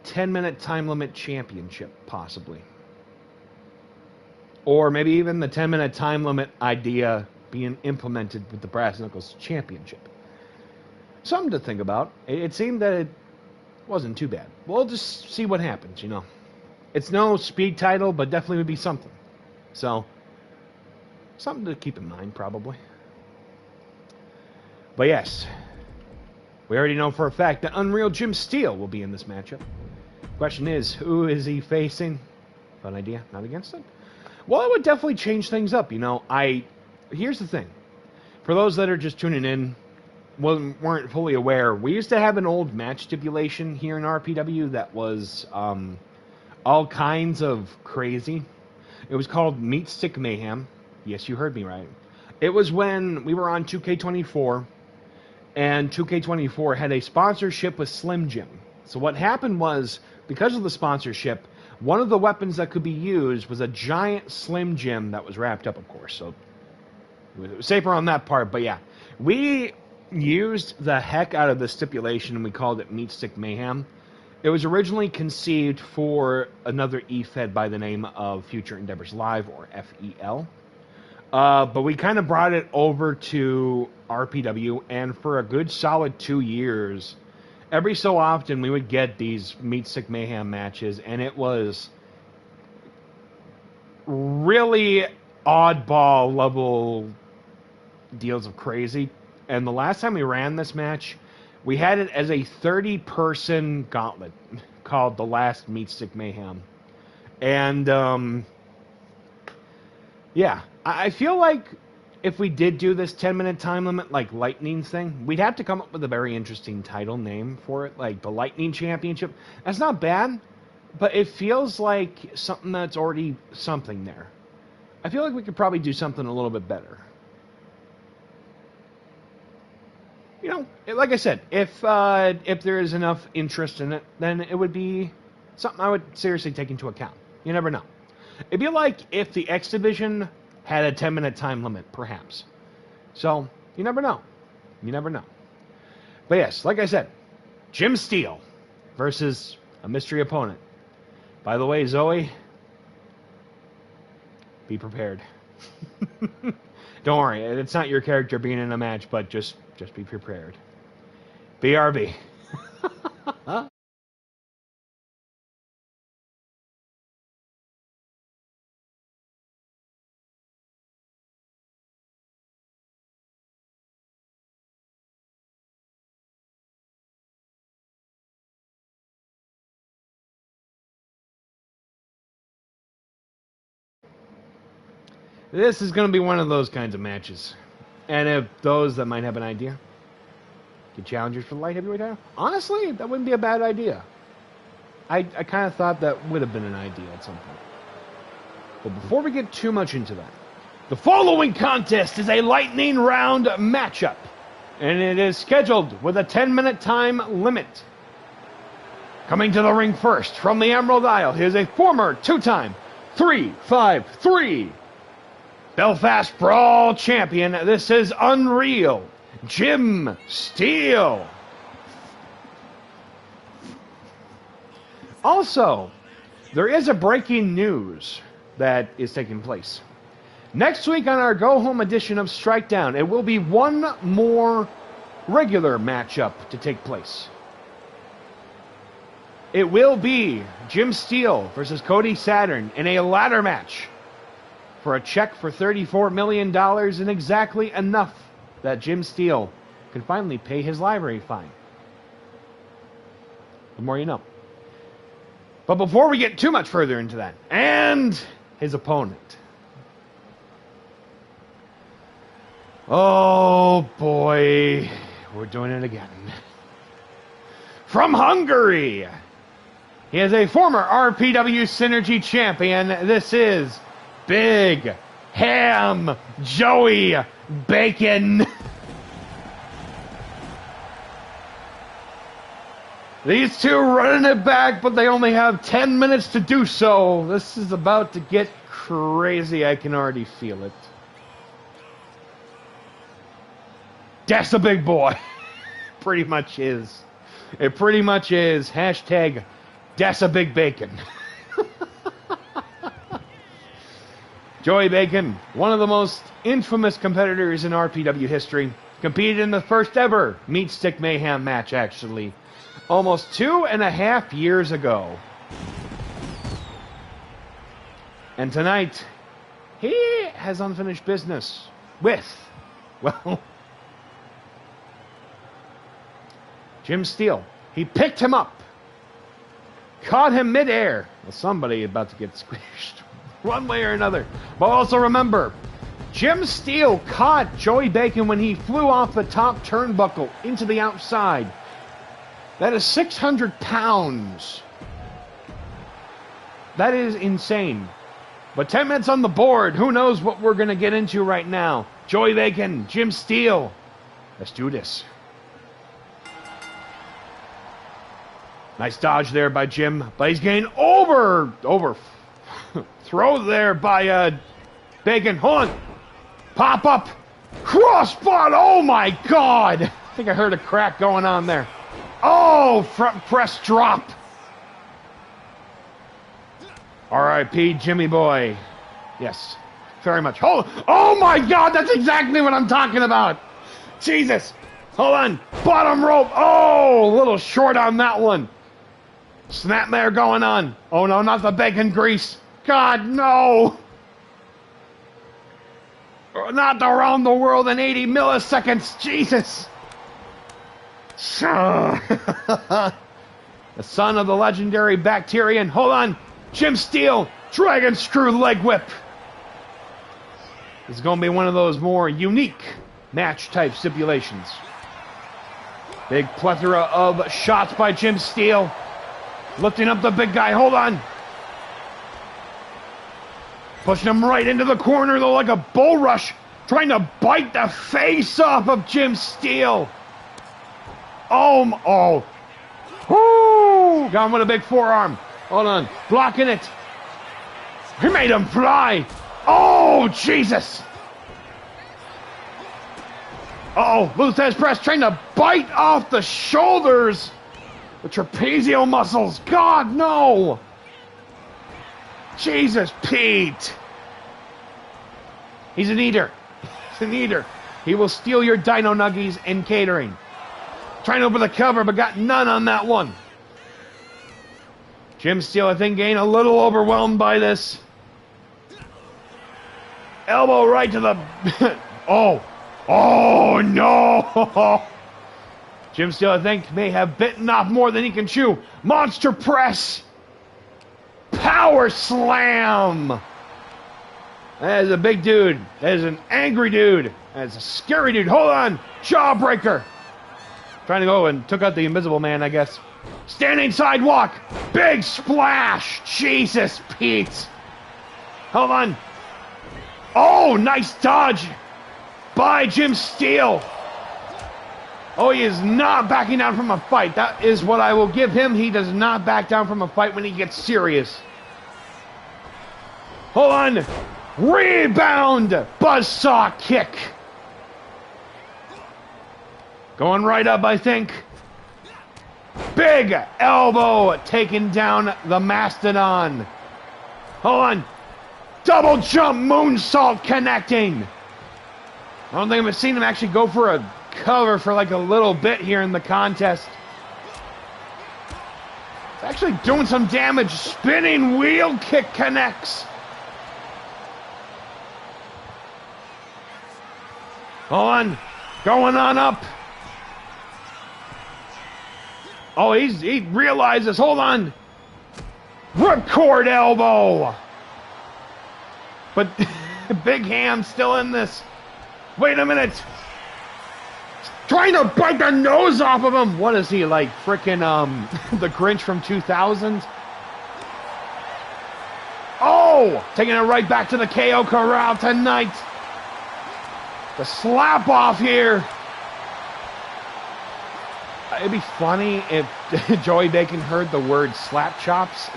10-minute time limit championship, possibly? Or maybe even the 10-minute time limit idea being implemented with the Brass Knuckles Championship. Something to think about. It seemed that it wasn't too bad. We'll just see what happens, you know. It's no speed title, but definitely would be something. So, something to keep in mind, probably. But yes, we already know for a fact that Unreal Jim Steele will be in this matchup. Question is, who is he facing? Fun idea, not against it. Well, it would definitely change things up, you know. Here's the thing. For those that are just tuning in, weren't fully aware, we used to have an old match stipulation here in RPW that was all kinds of crazy. It was called Meat Stick Mayhem. Yes, you heard me right. It was when we were on 2K24, and 2K24 had a sponsorship with Slim Jim. So what happened was, because of the sponsorship, one of the weapons that could be used was a giant Slim Jim that was wrapped up, of course. So it was safer on that part. But yeah, we used the heck out of the stipulation and we called it Meat Stick Mayhem. It was originally conceived for another E-Fed by the name of Future Endeavors Live, or FEL. But we kind of brought it over to RPW, and for a good solid 2 years, every so often we would get these Meat Stick Mayhem matches, and it was really oddball level deals of crazy. And the last time we ran this match, we had it as a 30-person gauntlet called the Last Meat Stick Mayhem. And, yeah, I feel like if we did do this 10-minute time limit, like Lightning thing, we'd have to come up with a very interesting title name for it, like the Lightning Championship. That's not bad, but it feels like something that's already something there. I feel like we could probably do something a little bit better. You know, like I said, if there is enough interest in it, then it would be something I would seriously take into account. You never know. It'd be like if the X Division had a 10-minute time limit, perhaps. So, you never know. You never know. But yes, like I said, Jim Steele versus a mystery opponent. By the way, Zoe, be prepared. Don't worry, it's not your character being in a match, but just be prepared. BRB. This is going to be one of those kinds of matches. And if those that might have an idea get challengers for the light heavyweight title, honestly, that wouldn't be a bad idea. I kind of thought that would have been an idea at some point. But before we get too much into that, the following contest is a lightning round matchup. And it is scheduled with a 10-minute time limit. Coming to the ring first from the Emerald Isle, he is a former two-time 3-5-3 Belfast Brawl champion. This is Unreal Jim Steele. Also, there is a breaking news that is taking place. Next week on our go-home edition of Strikedown, it will be one more regular matchup to take place. It will be Jim Steele versus Cody Saturn in a ladder match for a check for $34 million and exactly enough that Jim Steele can finally pay his library fine. The more you know. But before we get too much further into that, and his opponent. Oh boy, we're doing it again. From Hungary, he is a former RPW Synergy champion. This is Big Ham Joey Bacon. These two running it back, but they only have 10 minutes to do so. This is about to get crazy. I can already feel it. That's a big boy. Pretty much is. It pretty much is. Hashtag that's a big bacon. Joey Bacon, one of the most infamous competitors in RPW history, competed in the first ever Meat Stick Mayhem match, actually, almost 2.5 years ago. And tonight, he has unfinished business with, well, Jim Steele. He picked him up, caught him midair. Well, somebody about to get squished, one way or another. But also remember, Jim Steele caught Joey Bacon when he flew off the top turnbuckle into the outside. That is 600 pounds. That is insane. But 10 minutes on the board. Who knows what we're going to get into right now. Joey Bacon, Jim Steele. Let's do this. Nice dodge there by Jim. But he's getting over throw there by Bacon. Hold on. Pop up. Crossbody. Oh my God. I think I heard a crack going on there. Oh, front press drop. R.I.P. Jimmy boy. Yes, very much. Oh my God, that's exactly what I'm talking about. Jesus. Hold on. Bottom rope. Oh, a little short on that one. Snapmare going on. Oh no, not the bacon grease. God, no. Not around the world in 80 milliseconds. Jesus. The son of the legendary Bacterian. Hold on. Jim Steele. Dragon screw leg whip. This is going to be one of those more unique match type stipulations. Big plethora of shots by Jim Steele. Lifting up the big guy. Hold on. Pushing him right into the corner though like a bull rush. Trying to bite the face off of Jim Steele. Oh. Woo! Got him with a big forearm. Hold on. Blocking it. He made him fly. Oh, Jesus. Uh-oh. Luthez press trying to bite off the shoulders. The trapezial muscles. God, no. Jesus, Pete. He's an eater. He's an eater. He will steal your dino nuggies and catering. Trying to open the cover, but got none on that one. Jim Steele, I think, getting a little overwhelmed by this. Elbow right to the... Oh, no. Jim Steele, I think, may have bitten off more than he can chew. Monster press. Power slam. That is a big dude. That is an angry dude. That is a scary dude. Hold on. Jawbreaker. Trying to go and took out the Invisible Man, I guess. Standing sidewalk. Big splash. Jesus, Pete. Hold on. Oh, nice dodge by Jim Steele. Oh, he is not backing down from a fight. That is what I will give him. He does not back down from a fight when he gets serious. Hold on. Rebound. Buzzsaw kick. Going right up, I think. Big elbow taking down the Mastodon. Hold on. Double jump moonsault connecting. I don't think I've seen him actually go for a cover for like a little bit here in the contest. It's actually doing some damage. Spinning wheel kick connects. Hold on. Going on up. Oh, he realizes. Hold on. Ripcord elbow. But Big Ham's still in this. Wait a minute. Trying to bite the nose off of him. What is he, like frickin' the Grinch from 2000? Oh, taking it right back to the KO Corral tonight. The slap off here. It'd be funny if Joey Bacon heard the word slap chops.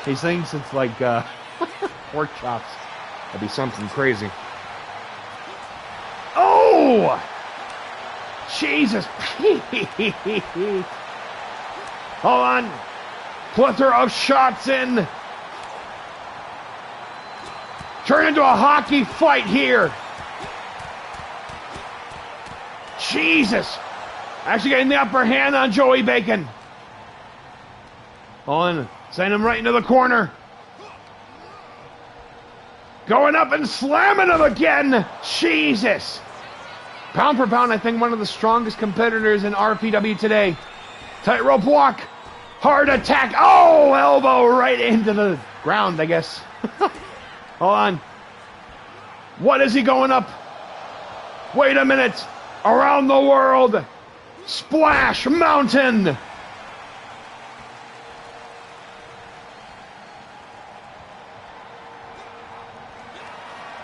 He thinks it's like pork chops. That'd be something crazy. Oh! Jesus. Hold on. Plethora of shots in. Turn into a hockey fight here. Jesus. Actually getting the upper hand on Joey Bacon. Hold on. Send him right into the corner. Going up and slamming him again. Jesus. Pound for pound, I think one of the strongest competitors in RPW today. Tightrope walk. Hard attack. Oh, elbow right into the ground, I guess. Hold on. What is he going up? Wait a minute. Around the world. Splash Mountain.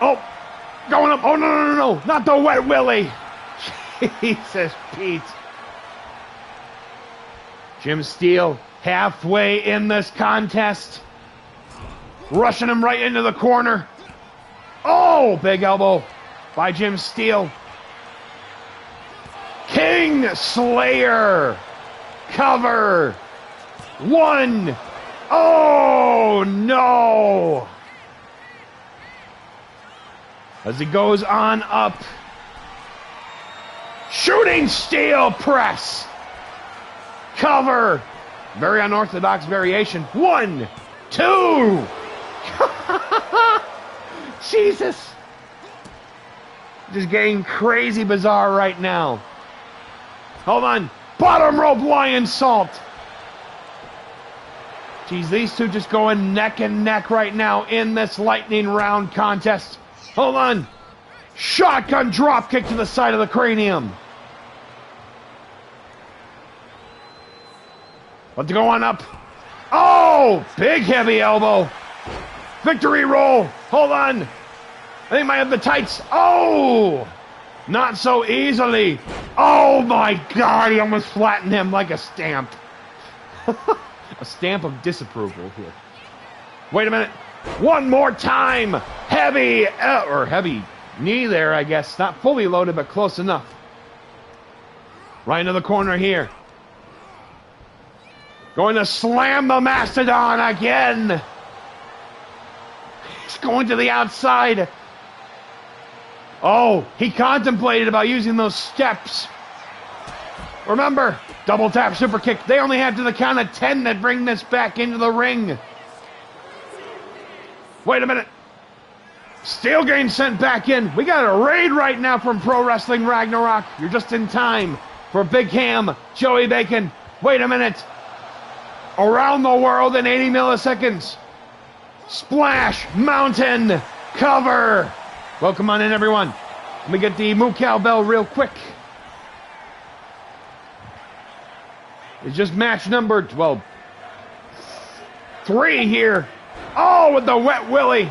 Oh, going up. Oh, no. Not the Wet Willie. Jesus, Pete. Jim Steele halfway in this contest. Rushing him right into the corner. Oh, big elbow by Jim Steele. King Slayer. Cover. One. Oh, no. As he goes on up. Shooting steel press. Cover. Very unorthodox variation. 1, 2. Jesus. Just getting crazy bizarre right now. Hold on. Bottom rope lion salt. Geez, these two just going neck and neck right now in this lightning round contest. Hold on. Shotgun drop kick to the side of the cranium. Let's go on up. Oh, big heavy elbow. Victory roll. Hold on. I think I might have the tights. Oh, not so easily. Oh my God, he almost flattened him like a stamp. A stamp of disapproval here. Wait a minute. One more time. Heavy, or heavy knee there, I guess. Not fully loaded, but close enough. Right into the corner here. Going to slam the Mastodon again. He's going to the outside. Oh, he contemplated about using those steps. Remember, double tap super kick. They only have to the count of 10 that bring this back into the ring. Wait a minute. Steel getting sent back in. We got a raid right now from Pro Wrestling Ragnarok. You're just in time for Big Ham, Joey Bacon. Wait a minute. Around the world in 80 milliseconds. Splash Mountain cover. Welcome on in, everyone. Let me get the moo cow bell real quick. It's just match number, well, 3 here. Oh, with the Wet Willie.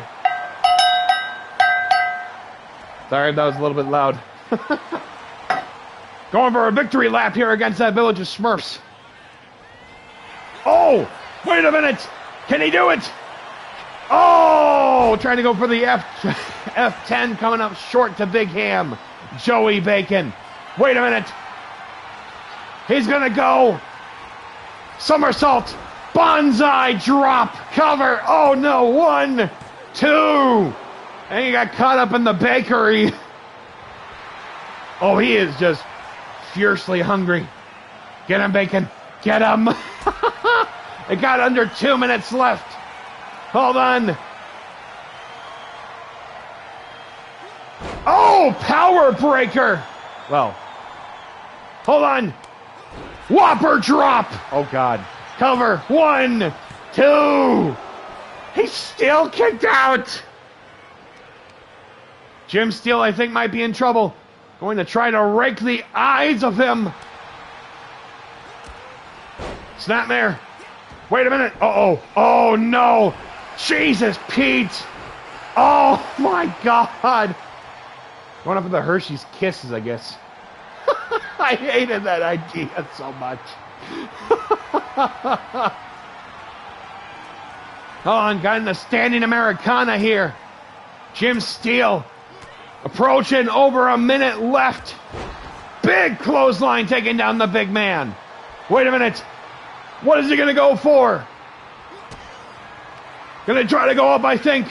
Sorry if that was a little bit loud. Going for a victory lap here against that Village of Smurfs. Oh, wait a minute. Can he do it? Oh, trying to go for the F10, coming up short to Big Ham. Joey Bacon. Wait a minute. He's going to go. Somersault. Bonsai drop. Cover. Oh, no. 1, 2. And he got caught up in the bakery. Oh, he is just fiercely hungry. Get him, Bacon. Get him. It got under 2 minutes left. Hold on. Oh, power breaker. Well, hold on. Whopper drop. Oh, God. Cover. 1, 2. He's still kicked out. Jim Steele, I think, might be in trouble. Going to try to rake the eyes of him. Snapmare. Wait a minute. Uh-oh. Oh, no. Jesus, Pete. Oh, my God. Going up with the Hershey's Kisses, I guess. I hated that idea so much. Hold on, got in the standing Americana here. Jim Steele approaching, over a minute left. Big clothesline taking down the big man. Wait a minute. What is he going to go for? Going to try to go up, I think,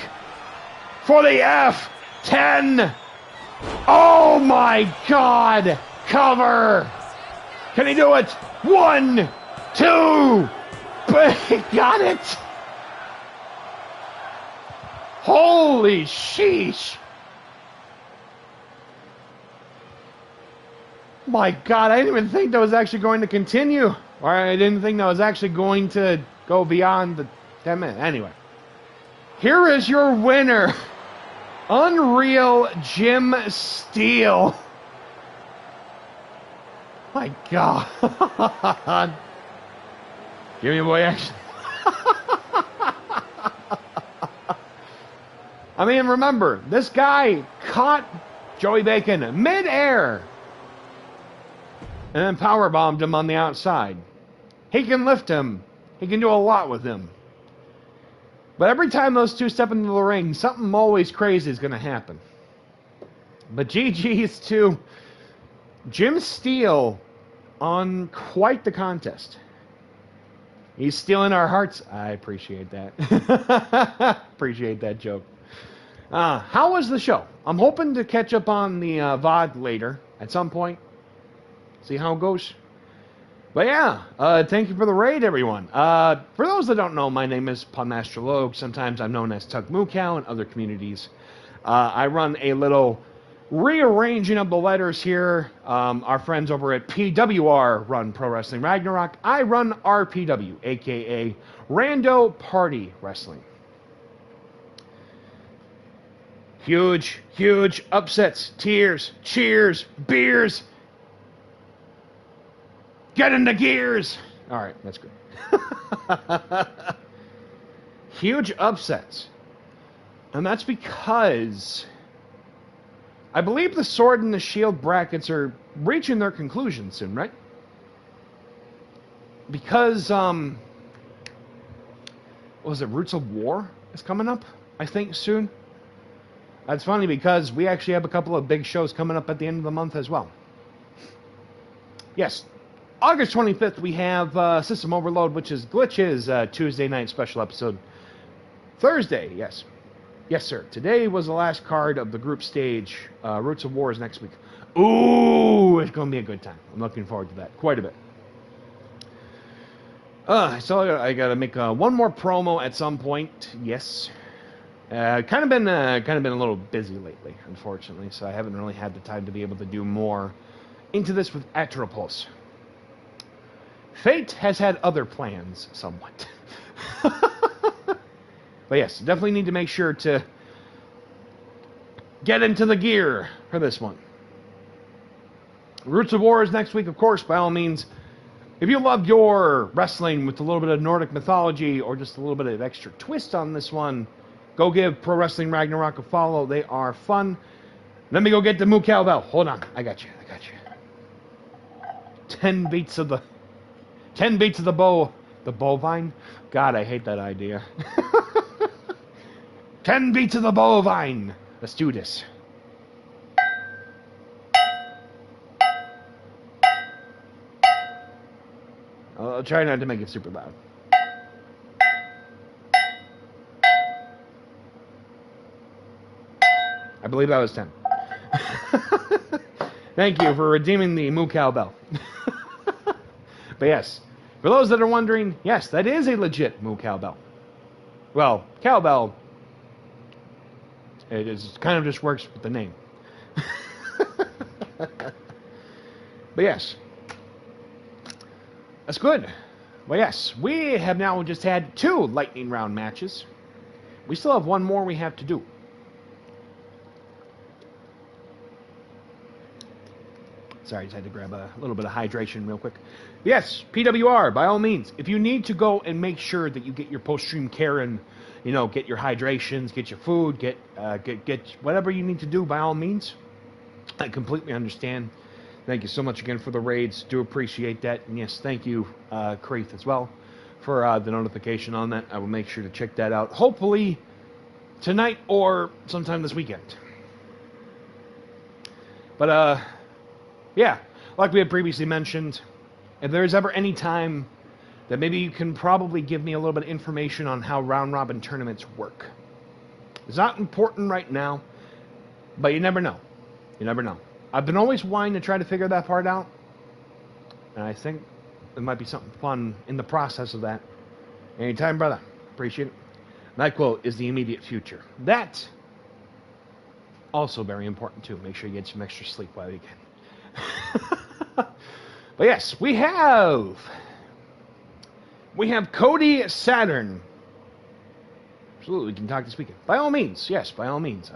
for the F10. Oh, my God. Cover. Can he do it? 1, 2. But he got it. Holy sheesh. My God, I didn't even think that was actually going to continue. Or I didn't think that was actually going to go beyond the 10 minutes. Anyway, here is your winner. Unreal Jim Steele. My God. Give me a boy action. I mean, remember, this guy caught Joey Bacon mid-air and then powerbombed him on the outside. He can lift him. He can do a lot with him. But every time those two step into the ring, something always crazy is going to happen. But GG's to Jim Steele on quite the contest. He's stealing our hearts. I appreciate that. Appreciate that joke. How was the show? I'm hoping to catch up on the VOD later at some point. See how it goes. But yeah, thank you for the raid, everyone. For those that don't know, my name is Master Logue. Sometimes I'm known as Tug Moo Cow in other communities. I run a little rearranging of the letters here. Our friends over at PWR run Pro Wrestling Ragnarok. I run RPW, aka Rando Party Wrestling. Huge, huge upsets, tears, cheers, beers. Get into gears. All right, that's good. Huge upsets. And that's because I believe the Sword and the Shield brackets are reaching their conclusion soon, right? Because, what was it, Roots of War is coming up, I think, soon. That's funny because we actually have a couple of big shows coming up at the end of the month as well. Yes, August 25th we have System Overload, which is Glitch's Tuesday night special episode. Thursday, yes. Yes, sir. Today was the last card of the group stage. Roots of War is next week. Ooh, it's going to be a good time. I'm looking forward to that quite a bit. So I got to make one more promo at some point. Yes. Kind of been a little busy lately, unfortunately, so I haven't really had the time to be able to do more into this with Atropos. Fate has had other plans, somewhat. But yes, definitely need to make sure to get into the gear for this one. Roots of War is next week, of course, by all means. If you love your wrestling with a little bit of Nordic mythology or just a little bit of extra twist on this one, go give Pro Wrestling Ragnarok a follow. They are fun. Let me go get the Moo Cow Bell. Hold on. I got you. 10 beats of the bovine. God, I hate that idea. 10 beats of the bovine. Let's do this. I'll try not to make it super loud. I believe that was 10. Thank you for redeeming the moo cowbell. But yes, for those that are wondering, yes, that is a legit moo cowbell. Well, cowbell, it is kind of just works with the name. But yes, that's good. Well, yes, we have now just had 2 lightning round matches. We still have 1 more we have to do. Sorry, just had to grab a little bit of hydration real quick. Yes, PWR, by all means. If you need to go and make sure that you get your post-stream care and, get your hydrations, get your food, get whatever you need to do, by all means. I completely understand. Thank you so much again for the raids. Do appreciate that. And yes, thank you, Kreith, as well, for the notification on that. I will make sure to check that out. Hopefully tonight or sometime this weekend. But, yeah, like we had previously mentioned, if there's ever any time that maybe you can probably give me a little bit of information on how round-robin tournaments work. It's not important right now, but you never know. You never know. I've been always wanting to try to figure that part out, and I think there might be something fun in the process of that. Anytime, brother. Appreciate it. That quote is the immediate future. That, also very important, too. Make sure you get some extra sleep while you can. But yes, we have Cody Saturn. Absolutely, we can talk this weekend. By all means, yes, by all means.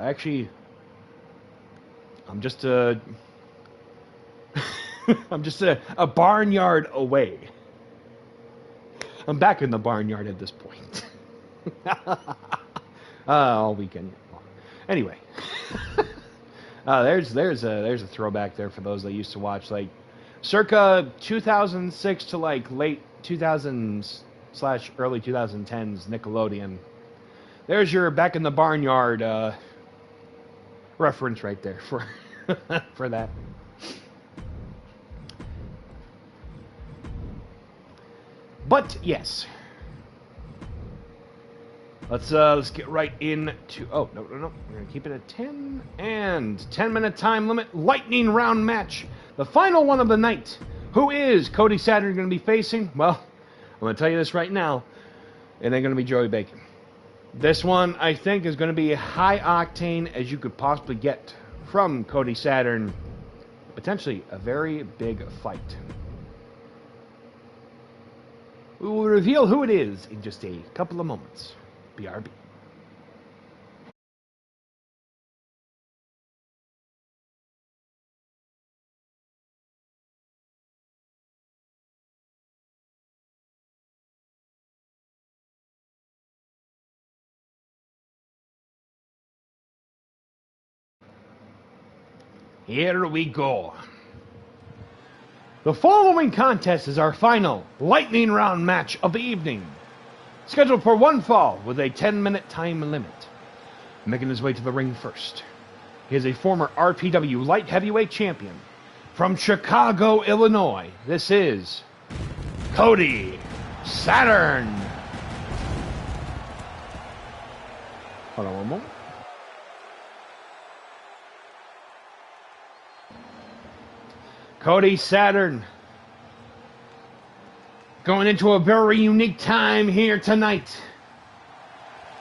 I'm just a barnyard away. I'm back in the barnyard at this point. All weekend. Anyway, there's a throwback there for those that used to watch like circa 2006 to like late 2000s / early 2010s Nickelodeon. There's your back in the barnyard reference right there for for that. But yes, let's get right into. Oh no, we're gonna keep it at 10 and 10-minute time limit lightning round match. The final one of the night. Who is Cody Saturn going to be facing? Well, I'm going to tell you this right now. It ain't going to be Joey Bacon. This one, I think, is going to be high octane as you could possibly get from Cody Saturn. Potentially a very big fight. We will reveal who it is in just a couple of moments. BRB. Here we go. The following contest is our final lightning round match of the evening. Scheduled for one fall with a 10-minute time limit. Making his way to the ring first. He is a former RPW light heavyweight champion from Chicago, Illinois. This is Cody Saturn. Hold on one moment. Cody Saturn going into a very unique time here tonight,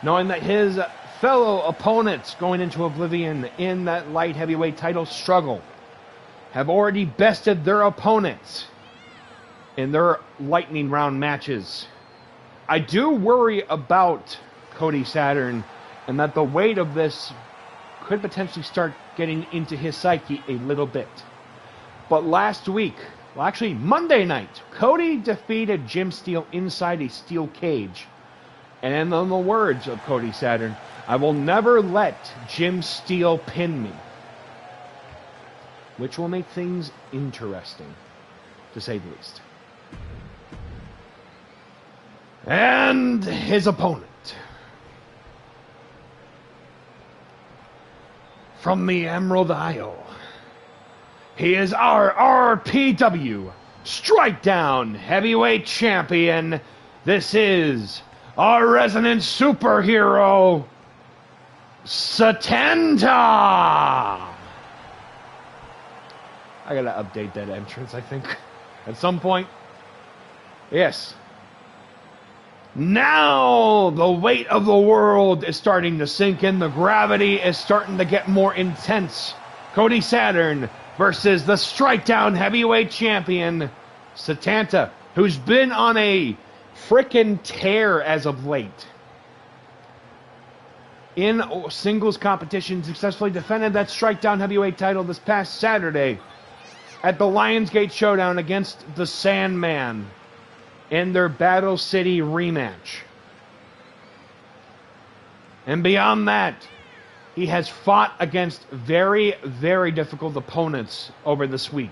knowing that his fellow opponents going into Oblivion in that light heavyweight title struggle have already bested their opponents in their lightning round matches. I do worry about Cody Saturn and that the weight of this could potentially start getting into his psyche a little bit. But last week, well actually Monday night, Cody defeated Jim Steele inside a steel cage. And in the words of Cody Saturn, I will never let Jim Steele pin me. Which will make things interesting, to say the least. And his opponent. From the Emerald Isle. He is our RPW Strike Down Heavyweight Champion. This is our resident superhero, Satanta. I gotta update that entrance, I think, at some point. Yes. Now the weight of the world is starting to sink in. The gravity is starting to get more intense. Cody Saturn versus the Strike Down Heavyweight Champion, Satanta, who's been on a frickin' tear as of late. In singles competition, successfully defended that Strike Down Heavyweight title this past Saturday at the Lionsgate Showdown against the Sandman in their Battle City rematch. And beyond that, he has fought against very, very difficult opponents over this week.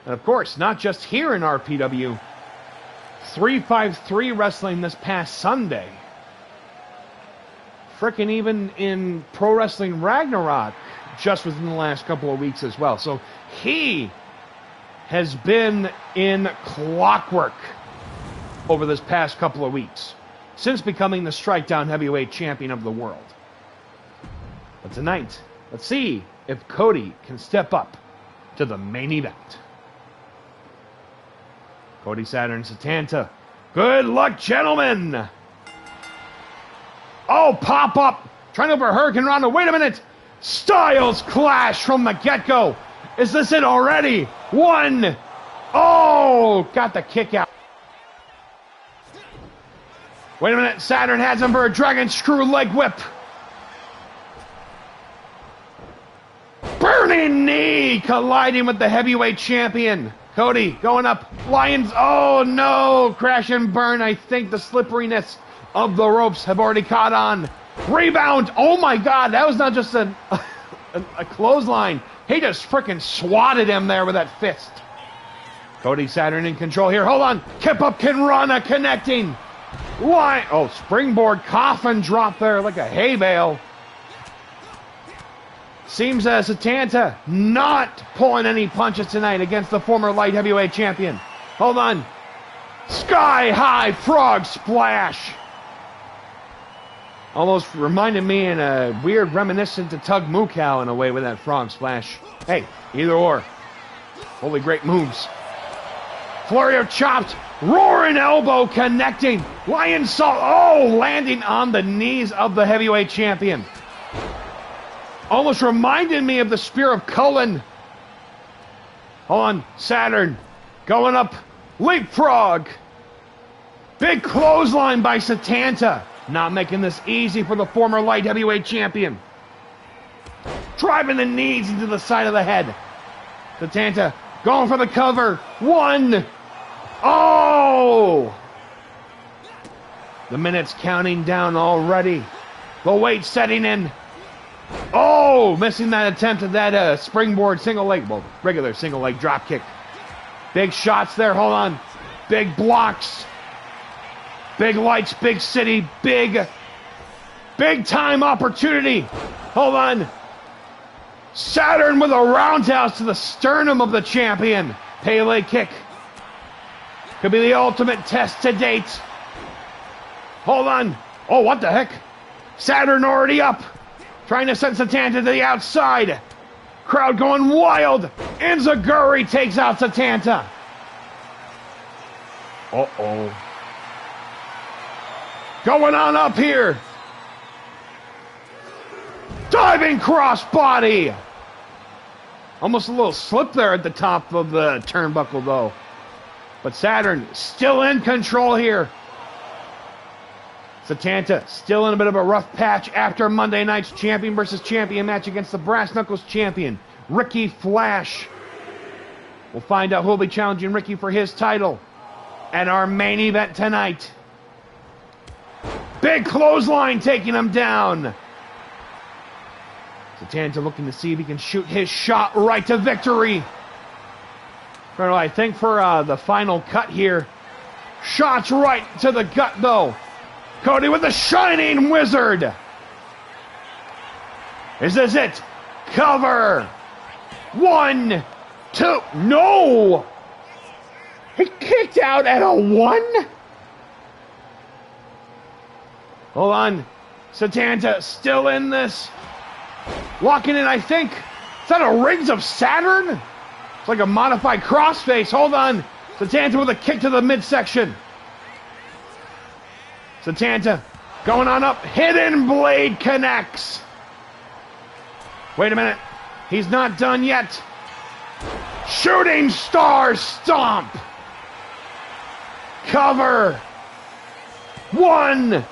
And of course, not just here in RPW, 353 Wrestling this past Sunday. Frickin' even in Pro Wrestling Ragnarok just within the last couple of weeks as well. So he has been in clockwork over this past couple of weeks since becoming the Strike Down Heavyweight Champion of the world. But tonight, let's see if Cody can step up to the main event. Cody Saturn, Satanta. Good luck, gentlemen. Oh, pop up. Trying over Hurricane Rana. Wait a minute. Styles clash from the get-go. Is this it already? One. Oh, got the kick out. Wait a minute. Saturn has him for a dragon screw leg whip. Burning knee colliding with the heavyweight champion. Cody going up. Lions. Oh, no. Crash and burn. I think the slipperiness of the ropes have already caught on. Rebound. Oh, my God. That was not just a clothesline. He just freaking swatted him there with that fist. Cody Saturn in control here. Hold on. Kip up Kinrana connecting. Why? Oh, springboard coffin drop there like a hay bale. Seems Satanta not pulling any punches tonight against the former light heavyweight champion. Hold on. Sky high frog splash. Almost reminded me in a weird reminiscent to Tug Mukau in a way with that frog splash. Hey, either or. Holy great moves. Flurry of chops. Roaring elbow connecting. Lion salt. Oh, landing on the knees of the heavyweight champion. Almost reminded me of the Spear of Cullen. Hold on. Saturn. Going up. Leapfrog. Big clothesline by Satanta. Not making this easy for the former light heavyweight champion. Driving the knees into the side of the head. Satanta going for the cover. One. Oh! The minutes counting down already. The weight setting in. Oh! Missing that attempt at that springboard single leg. Well, regular single leg drop kick. Big shots there. Hold on. Big blocks. Big lights, big city, big time opportunity. Hold on. Saturn with a roundhouse to the sternum of the champion. Pele kick. Could be the ultimate test to date. Hold on. Oh, what the heck? Saturn already up. Trying to send Satanta to the outside. Crowd going wild. Enziguri takes out Satanta. Uh-oh. Going on up here. Diving crossbody. Almost a little slip there at the top of the turnbuckle, though. But Saturn still in control here. Satanta still in a bit of a rough patch after Monday night's champion versus champion match against the Brass Knuckles champion, Ricky Flash. We'll find out who'll be challenging Ricky for his title at our main event tonight. Big clothesline taking him down. Satanta looking to see if he can shoot his shot right to victory. I think for the final cut here. Shots right to the gut, though. Cody with the Shining Wizard. Is this it? Cover. 1, 2. No! He kicked out at a 1? Hold on. Satanta still in this. Locking in, I think. Is that a Rings of Saturn? It's like a modified crossface. Hold on. Satanta with a kick to the midsection. Satanta going on up. Hidden Blade connects. Wait a minute. He's not done yet. Shooting Star Stomp. Cover. 1,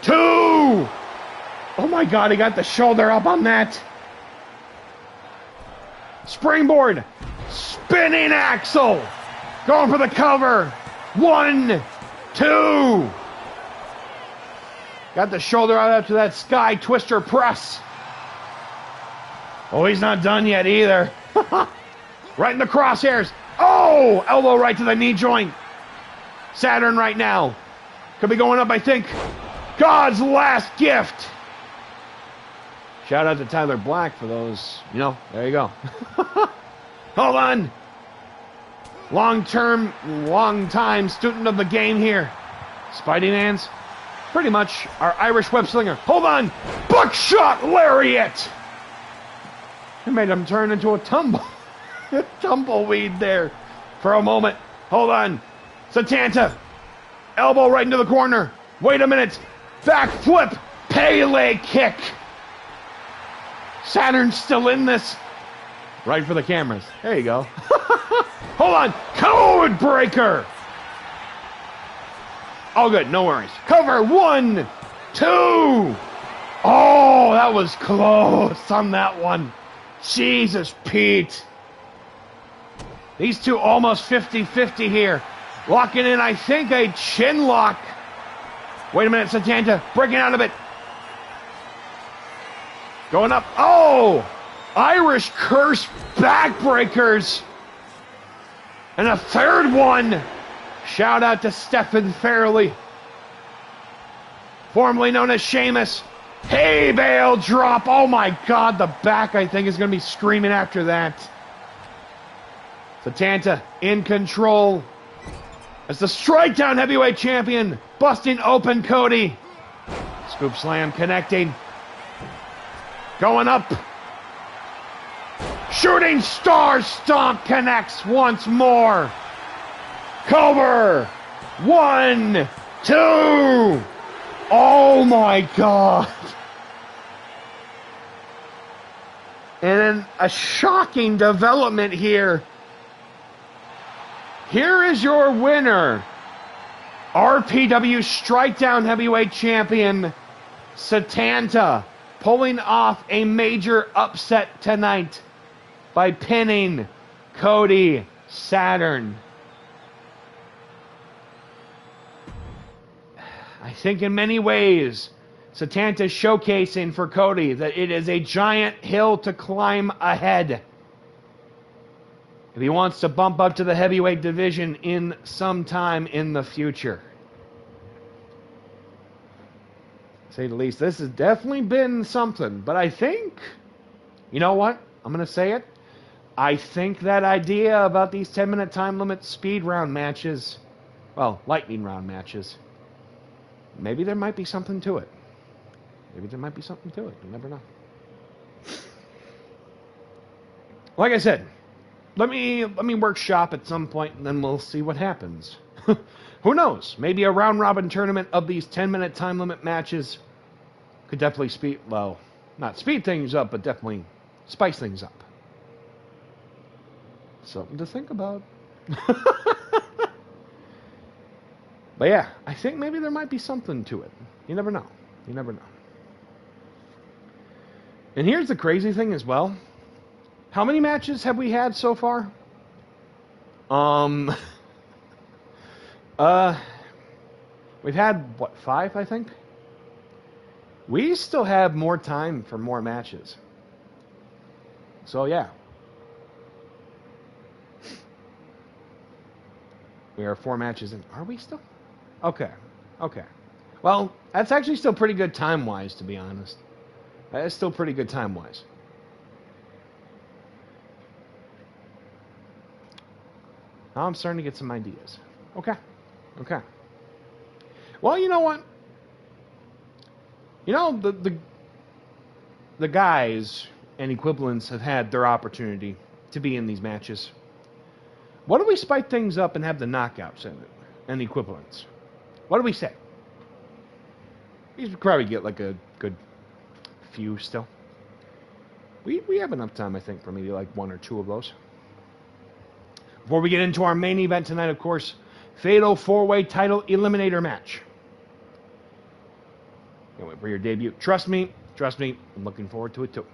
2. Oh my God, he got the shoulder up on that. Springboard. Spinning axle. Going for the cover. 1, 2. Got the shoulder out after that Sky Twister press. Oh, he's not done yet either. Right in the crosshairs. Oh, elbow right to the knee joint. Saturn right now. Could be going up, I think. God's last gift. Shout out to Tyler Black for those. You know, there you go. Hold on. Long time student of the game here. Spidey Mans. Pretty much our Irish web slinger. Hold on. Buckshot lariat. It made him turn into a tumbleweed there for a moment. Hold on. Satanta. Elbow right into the corner. Wait a minute. Back flip. Pele kick. Saturn's still in this. Right for the cameras. There you go. Hold on. Code breaker. All good. No worries. Cover. 1, 2. Oh, that was close on that one. Jesus, Pete. These two almost 50-50 here. Locking in, I think, a chin lock. Wait a minute, Satanta. Breaking out of it. Going up. Oh! Irish curse backbreakers. And a third one. Shout out to Stephen Fairley. Formerly known as Sheamus. Hay bale drop. Oh my God, the back, I think, is going to be screaming after that. Satanta in control. As the Strike Down Heavyweight Champion. Busting open Cody. Scoop Slam connecting. Going up. Shooting Star Stomp connects once more. Cover. 1, 2. Oh my God. And then a shocking development here. Here is your winner. RPW Strike Down Heavyweight Champion Satanta, pulling off a major upset tonight by pinning Cody Saturn. I think in many ways, Satanta is showcasing for Cody that it is a giant hill to climb ahead if he wants to bump up to the heavyweight division in some time in the future. To say the least, this has definitely been something. But I think, you know what? I'm going to say it. I think that idea about these 10-minute time limit speed round matches, well, lightning round matches, maybe there might be something to it. Maybe there might be something to it. You never know. Like I said, let me workshop at some point, and then we'll see what happens. Who knows? Maybe a round-robin tournament of these 10-minute time limit matches could definitely not speed things up, but definitely spice things up. Something to think about. But yeah, I think maybe there might be something to it. You never know. You never know. And here's the crazy thing as well. How many matches have we had so far? We've had, what, 5, I think? We still have more time for more matches. So, yeah. We are 4 matches in. Are we still? Okay. Okay. Well, that's actually still pretty good time-wise, to be honest. That is still pretty good time-wise. Now I'm starting to get some ideas. Okay. Okay. Well, you know what? You know, the guys and equivalents have had their opportunity to be in these matches. What do we spike things up and have the knockouts in it and equivalents? What do we say? We should probably get like a good few still. We have enough time, I think, for maybe like 1 or 2 of those. Before we get into our main event tonight, of course, Fatal 4-Way Title Eliminator match. Can't wait for your debut. Trust me, I'm looking forward to it too.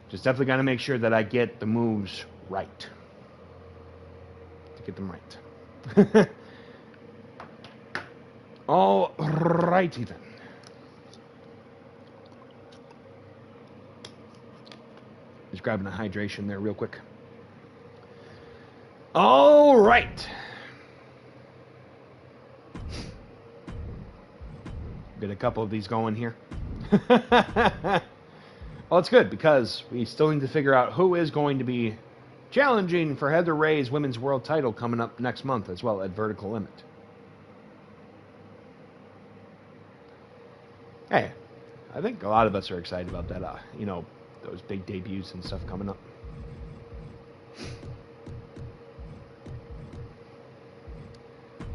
Just definitely got to make sure that I get the moves right. To get them right. All righty then. Just grabbing a hydration there real quick. All right. Get a couple of these going here. Well, it's good because we still need to figure out who is going to be challenging for Heather Ray's Women's World Title coming up next month as well at Vertical Limit. Hey, I think a lot of us are excited about that, you know, those big debuts and stuff coming up.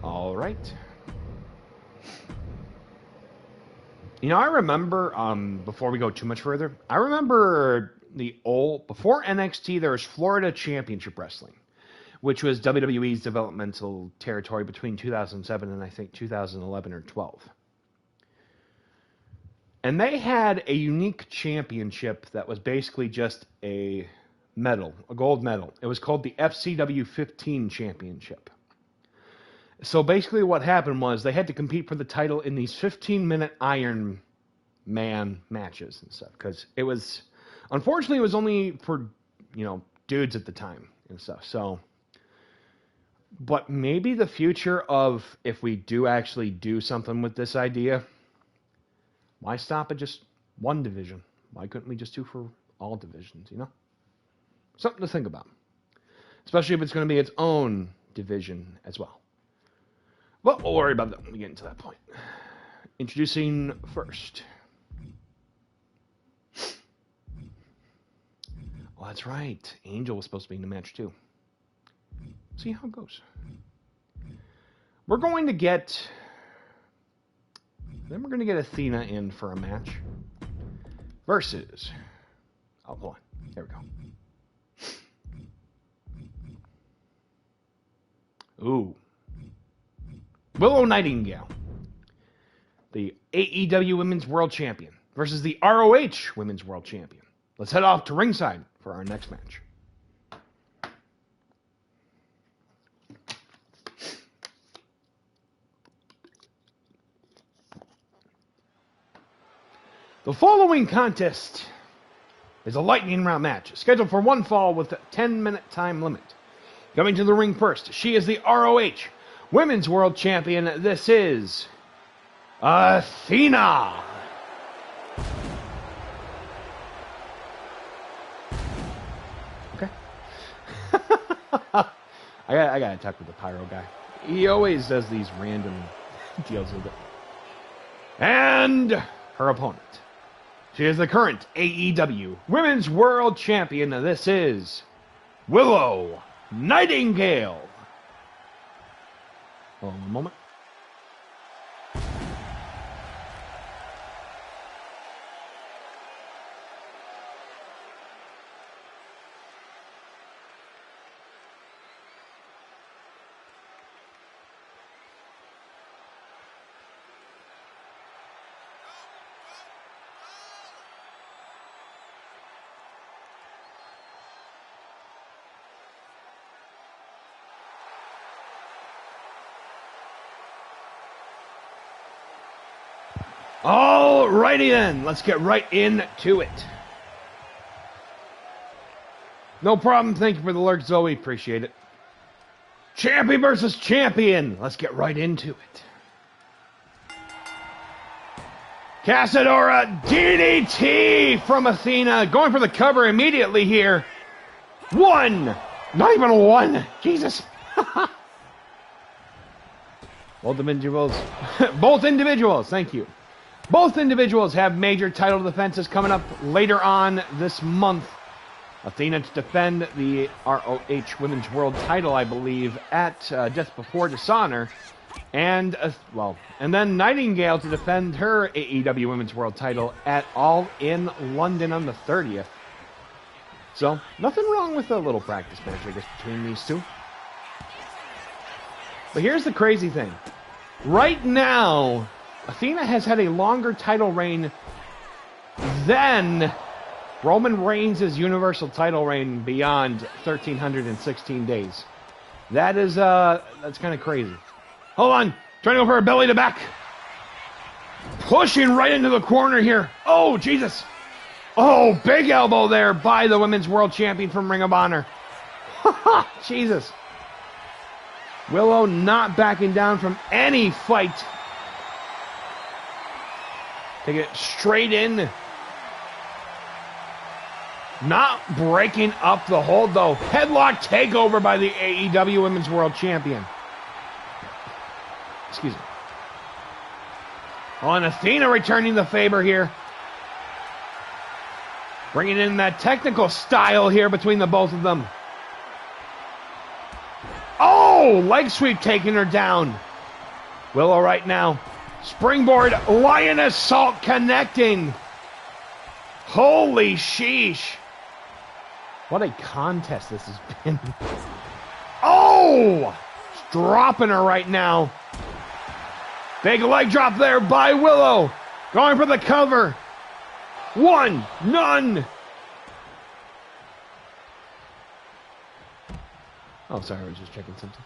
All right. You know, I remember, before we go too much further, I remember before NXT, there was Florida Championship Wrestling, which was WWE's developmental territory between 2007 and I think 2011 or 12. And they had a unique championship that was basically just a medal, a gold medal. It was called the FCW 15 Championship. So basically what happened was they had to compete for the title in these 15-minute Iron Man matches and stuff. Because it was, unfortunately, it was only for, you know, dudes at the time and stuff. So, but maybe the future of, if we do actually do something with this idea, why stop at just one division? Why couldn't we just do for all divisions, you know? Something to think about. Especially if it's going to be its own division as well. But we'll worry about that when we get into that point. Introducing first. Well, that's right. Angel was supposed to be in the match too. See how it goes. We're going to get Athena in for a match. Versus. Oh, hold on. There we go. Ooh. Willow Nightingale, the AEW Women's World Champion, versus the ROH Women's World Champion. Let's head off to ringside for our next match. The following contest is a lightning round match, scheduled for one fall with a 10-minute time limit. Coming to the ring first, she is the ROH Women's World Champion. This is Athena. Okay. I gotta talk with the pyro guy. He always does these random deals with it. And her opponent. She is the current AEW Women's World Champion. This is Willow Nightingale. Hold on a moment. Alrighty then, let's get right into it. No problem, thank you for the lurk, Zoe, appreciate it. Champion versus champion, let's get right into it. Casadora DDT from Athena, going for the cover immediately here. One, not even a one, Jesus. Both individuals, thank you. Both individuals have major title defenses coming up later on this month. Athena to defend the ROH Women's World title, I believe, at Death Before Dishonor. And then Nightingale to defend her AEW Women's World title at All In London on the 30th. So, nothing wrong with a little practice match, I guess, between these two. But here's the crazy thing. Right now, Athena has had a longer title reign than Roman Reigns' Universal title reign beyond 1,316 days. That is, that's kind of crazy. Hold on. Trying to go for a belly to back. Pushing right into the corner here. Oh, Jesus. Oh, big elbow there by the Women's World Champion from Ring of Honor. Jesus. Willow not backing down from any fight. Take it straight in. Not breaking up the hold, though. Headlock takeover by the AEW Women's World Champion. Excuse me. Oh, and Athena returning the favor here. Bringing in that technical style here between the both of them. Oh, leg sweep taking her down. Willow right now. Springboard, Lioness Salt connecting. Holy sheesh. What a contest this has been. Oh! Dropping her right now. Big leg drop there by Willow. Going for the cover. One, none. Oh, sorry, I was just checking something.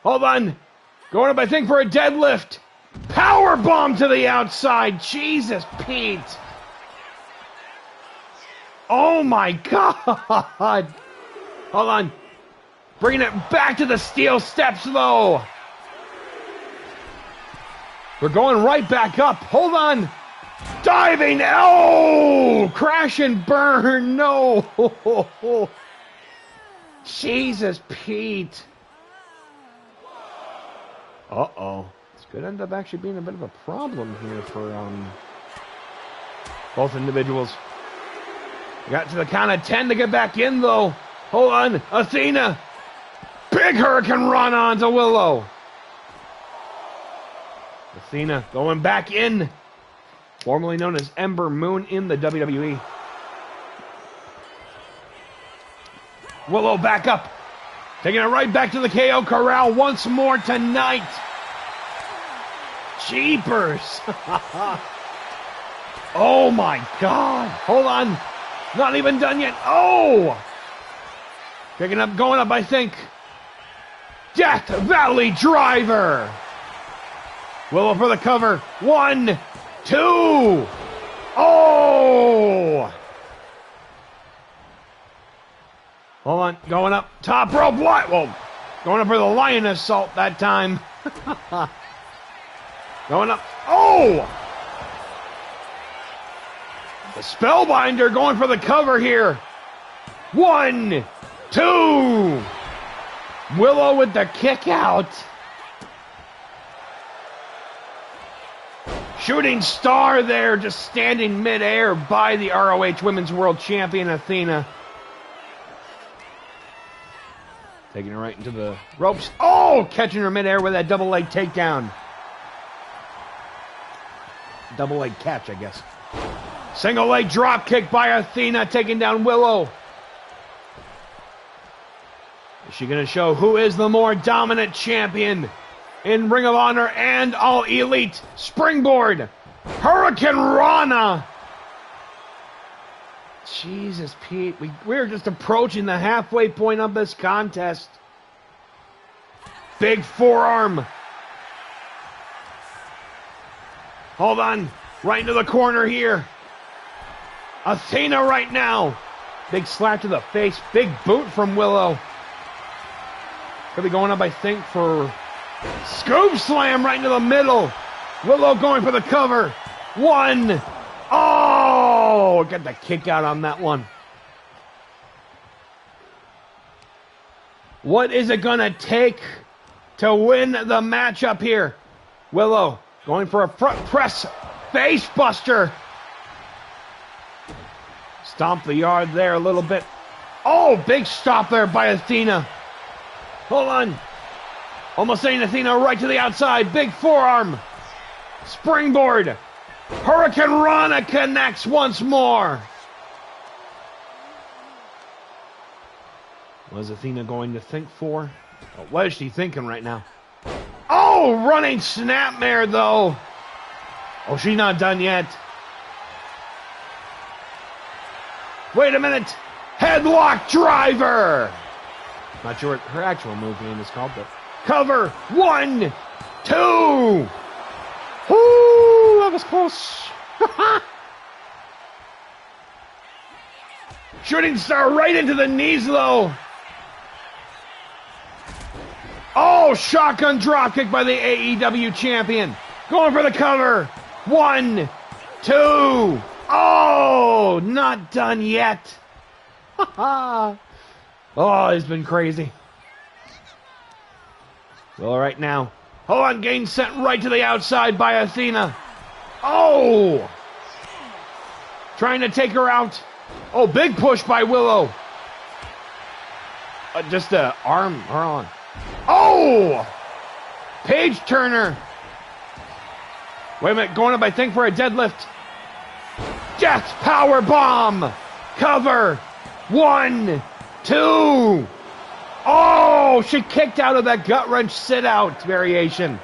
Hold on. Going up, I think, for a deadlift. Power bomb to the outside. Jesus, Pete. Oh, my God. Hold on. Bringing it back to the steel steps, though. We're going right back up. Hold on. Diving. Oh, crash and burn. No. Jesus, Pete. Uh-oh. This could end up actually being a bit of a problem here for both individuals. We got to the count of 10 to get back in, though. Hold on. Athena. Big Hurricane run onto Willow. Athena going back in. Formerly known as Ember Moon in the WWE. Willow back up. Taking it right back to the KO Corral once more tonight. Jeepers. Oh my God. Hold on. Not even done yet. Oh. Picking up, going up, I think. Death Valley Driver. Willow for the cover. 1, 2. Oh. Hold on. Going up. Top rope. What? Whoa. Going up for the Lioness Salt that time. Going up. Oh. The Spellbinder going for the cover here. 1, 2. Willow with the kick out. Shooting star there, just standing midair by the ROH Women's World Champion Athena. Taking her right into the ropes. Oh, catching her midair with that double leg takedown. Double leg catch, I guess. Single leg drop kick by Athena, taking down Willow. Is she going to show who is the more dominant champion in Ring of Honor and All Elite? Springboard. Hurricane Rana. Jesus, Pete. We're just approaching the halfway point of this contest. Big forearm. Hold on. Right into the corner here. Athena right now. Big slap to the face. Big boot from Willow. Could be going up, I think, for scoop slam right into the middle. Willow going for the cover. 1. Oh, got the kick out on that one. What is it going to take to win the matchup here? Willow going for a front press face buster. Stomp the yard there a little bit. Oh, big stop there by Athena. Hold on. Almost saying Athena right to the outside. Big forearm. Springboard. Hurricane Rana connects once more. What is Athena going to think for? Oh, what is she thinking right now? Oh, running snapmare though. Oh, she's not done yet. Wait a minute. Headlock driver. Not sure what her actual move name is called, but cover. 1, 2. Woo, that was close. Shooting star right into the knees though. Oh, shotgun dropkick by the AEW champion. Going for the cover. 1, 2. Oh, not done yet. Oh, it's been crazy. Well, right now. Hold on, getting sent right to the outside by Athena. Oh! Trying to take her out. Oh, big push by Willow. Just the arm on. Oh! Page turner. Wait a minute, going up, I think, for a deadlift. Death power bomb. Cover. 1, 2. Oh, she kicked out of that gut wrench sit out variation.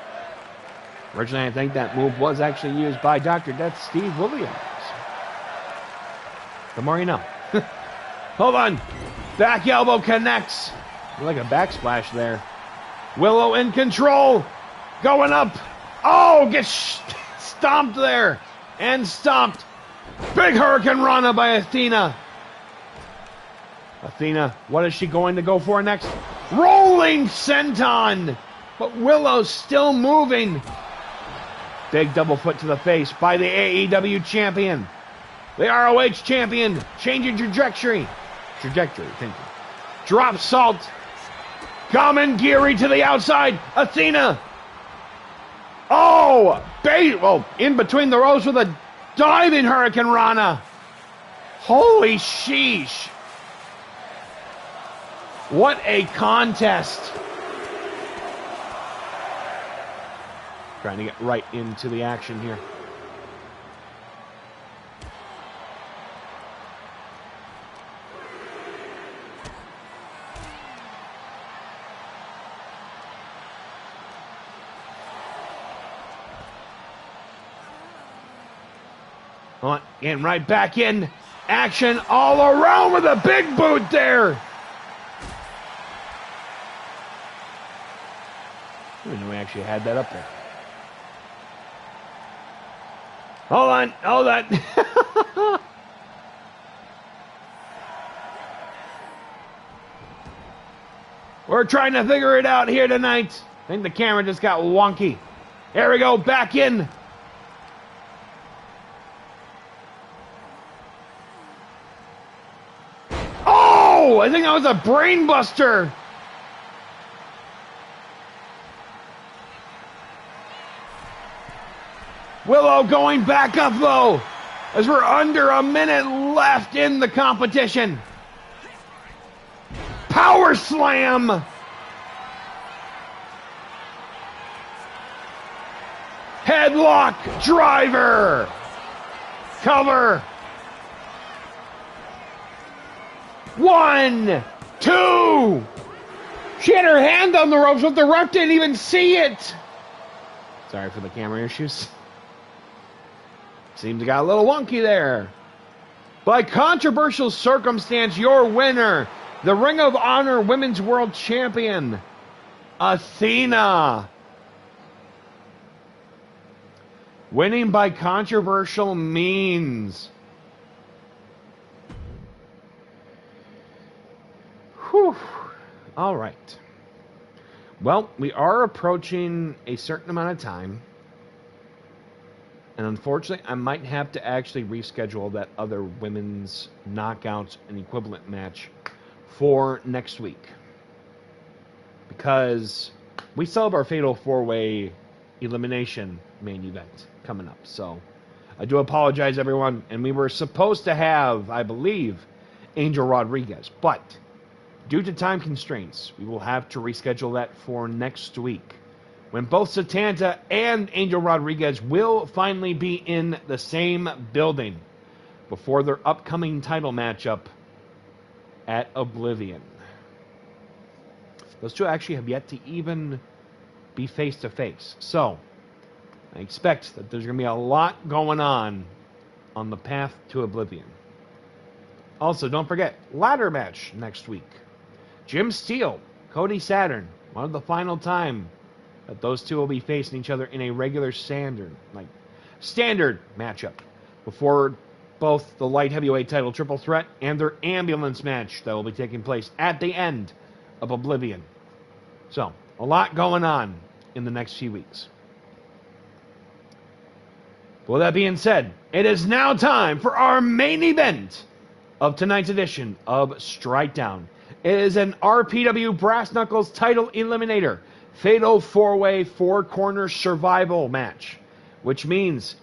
Originally, I think that move was actually used by Dr. Death Steve Williams. The more you know. Hold on. Back elbow connects. Like a backsplash there. Willow in control. Going up. Oh, gets stomped there. And stomped. Big Hurricane Rana by Athena. Athena, what is she going to go for next? Rolling senton. But Willow's still moving. Big double foot to the face by the AEW champion. The ROH champion. Changing trajectory. Thank you. Drop salt. Gamengiri to the outside. Athena. Oh, in between the rows with a diving Hurricane Rana. Holy sheesh. What a contest. Trying to get right into the action here. On, and right back in action all around with a big boot there. I didn't know we actually had that up there. Hold on. We're trying to figure it out here tonight. I think the camera just got wonky. Here we go, back in. Oh, I think that was a brain buster. Willow going back up though, as we're under a minute left in the competition. Power slam. Headlock driver. Cover. 1, 2. She had her hand on the ropes, but the ref didn't even see it. Sorry for the camera issues. Seems it got a little wonky there. By controversial circumstance, your winner, the Ring of Honor Women's World Champion, Athena. Winning by controversial means. Whew. All right. Well, we are approaching a certain amount of time. And unfortunately, I might have to actually reschedule that other women's knockouts and equivalent match for next week. because we still have our Fatal 4-Way elimination main event coming up. So I do apologize, everyone. And we were supposed to have, I believe, Angel Rodriguez. But due to time constraints, we will have to reschedule that for next week, when both Satanta and Angel Rodriguez will finally be in the same building before their upcoming title matchup at Oblivion. Those two actually have yet to even be face-to-face. So I expect that there's going to be a lot going on the path to Oblivion. Also, don't forget, ladder match next week. Jim Steele, Cody Saturn, one of the final time that those two will be facing each other in a regular standard matchup before both the light heavyweight title triple threat and their ambulance match that will be taking place at the end of Oblivion. So, a lot going on in the next few weeks. With that being said, it is now time for our main event of tonight's edition of Strike Down. It is an RPW Brass Knuckles title eliminator, Fatal 4-Way 4-corner survival match, which means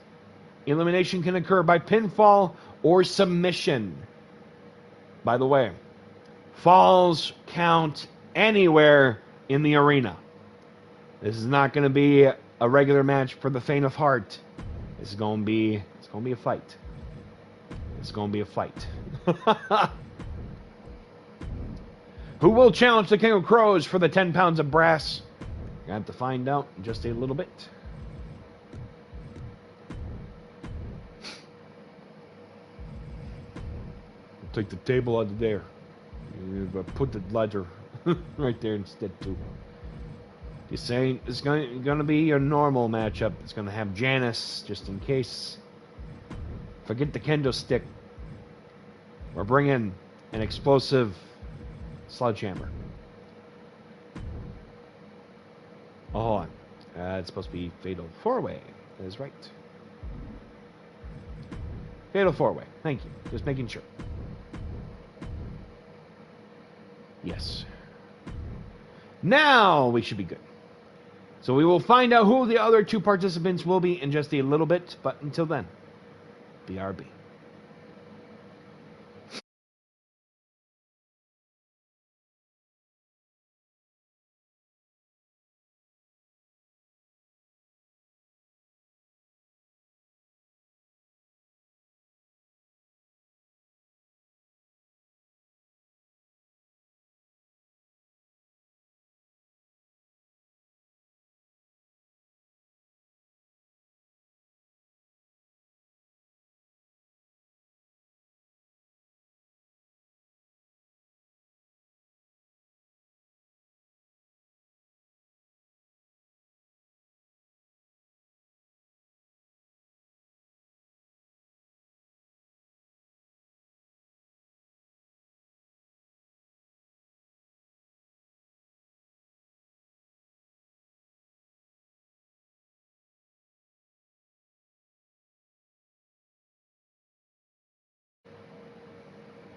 elimination can occur by pinfall or submission. By the way, falls count anywhere in the arena. This is not going to be a regular match for the faint of heart. It's going to be a fight. It's going to be a fight. Who will challenge the King of Crows for the 10 pounds of brass? You're going to have to find out in just a little bit. Take the table out of there. Put the ledger right there instead too. You're saying it's going to be a normal matchup. It's going to have Janice just in case. Forget the kendo stick. We're bringing an explosive sledgehammer. Oh, hold on. It's supposed to be Fatal 4-Way. That is right. Fatal 4-Way. Thank you. Just making sure. Yes. Now we should be good. So we will find out who the other two participants will be in just a little bit. But until then, BRB.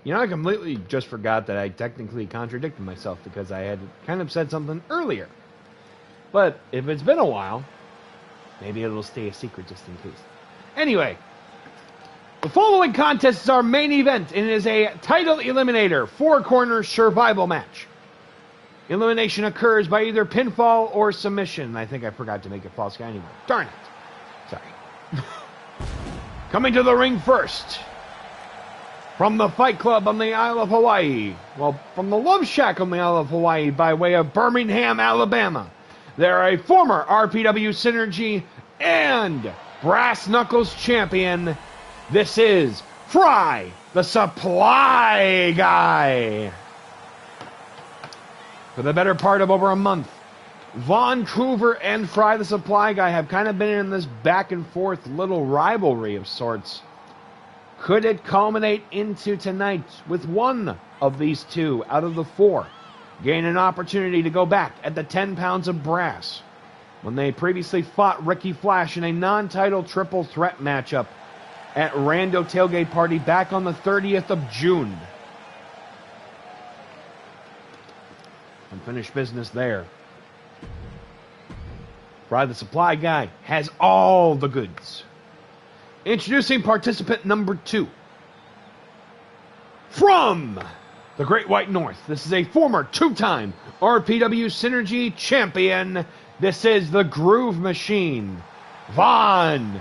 You know, I completely just forgot that I technically contradicted myself because I had kind of said something earlier. But if it's been a while, maybe it'll stay a secret just in case. Anyway, the following contest is our main event, and it is a title eliminator 4-corner survival match. Elimination occurs by either pinfall or submission. I think I forgot to make it false guy anyway. Darn it. Sorry. Coming to the ring first, from the Fight Club on the Isle of Hawaii. Well, from the Love Shack on the Isle of Hawaii by way of Birmingham, Alabama. They're a former RPW Synergy and Brass Knuckles champion. This is Fry, the Supply Guy. For the better part of over a month, Von Coover and Fry, the Supply Guy, have kind of been in this back and forth little rivalry of sorts. Could it culminate into tonight with one of these two out of the four gain an opportunity to go back at the 10 pounds of brass when they previously fought Ricky Flash in a non-title triple threat matchup at Rando Tailgate Party back on the 30th of June? Unfinished business there. Fry the supply guy has all the goods. Introducing participant number 2. From the Great White North, this is a former 2-time RPW Synergy champion. This is the Groove Machine, Vancouver.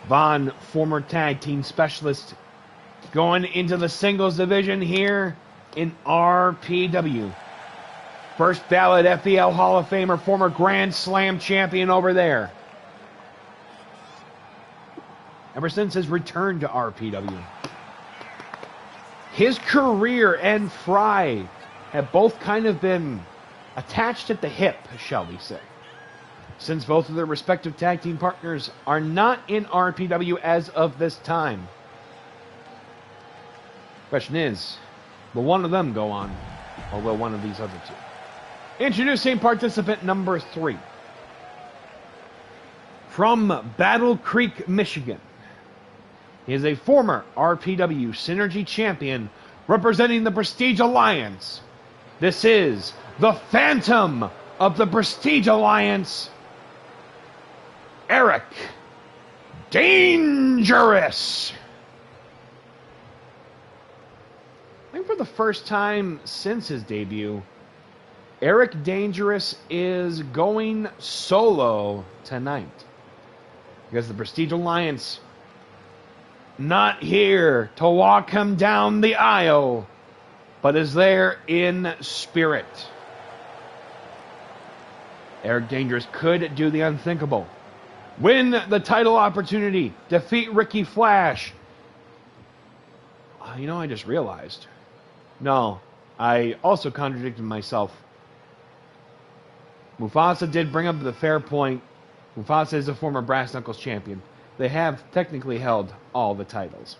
Von, former tag team specialist, going into the singles division here in RPW. First ballot FBL Hall of Famer, former Grand Slam champion over there. Ever since his return to RPW. His career and Fry have both kind of been attached at the hip, shall we say. Since both of their respective tag team partners are not in RPW as of this time. Question is, will one of them go on, or will one of these other two? Introducing participant number 3. From Battle Creek, Michigan. He is a former RPW Synergy champion representing the Prestige Alliance. This is the Phantom of the Prestige Alliance, Eric Dangerous. I think for the first time since his debut, Eric Dangerous is going solo tonight. Because the Prestige Alliance not here to walk him down the aisle, but is there in spirit. Eric Dangerous could do the unthinkable. Win the title opportunity. Defeat Ricky Flash. You know, I just realized. No, I also contradicted myself. Mufasa did bring up the fair point. Mufasa is a former Brass Knuckles champion. They have technically held all the titles.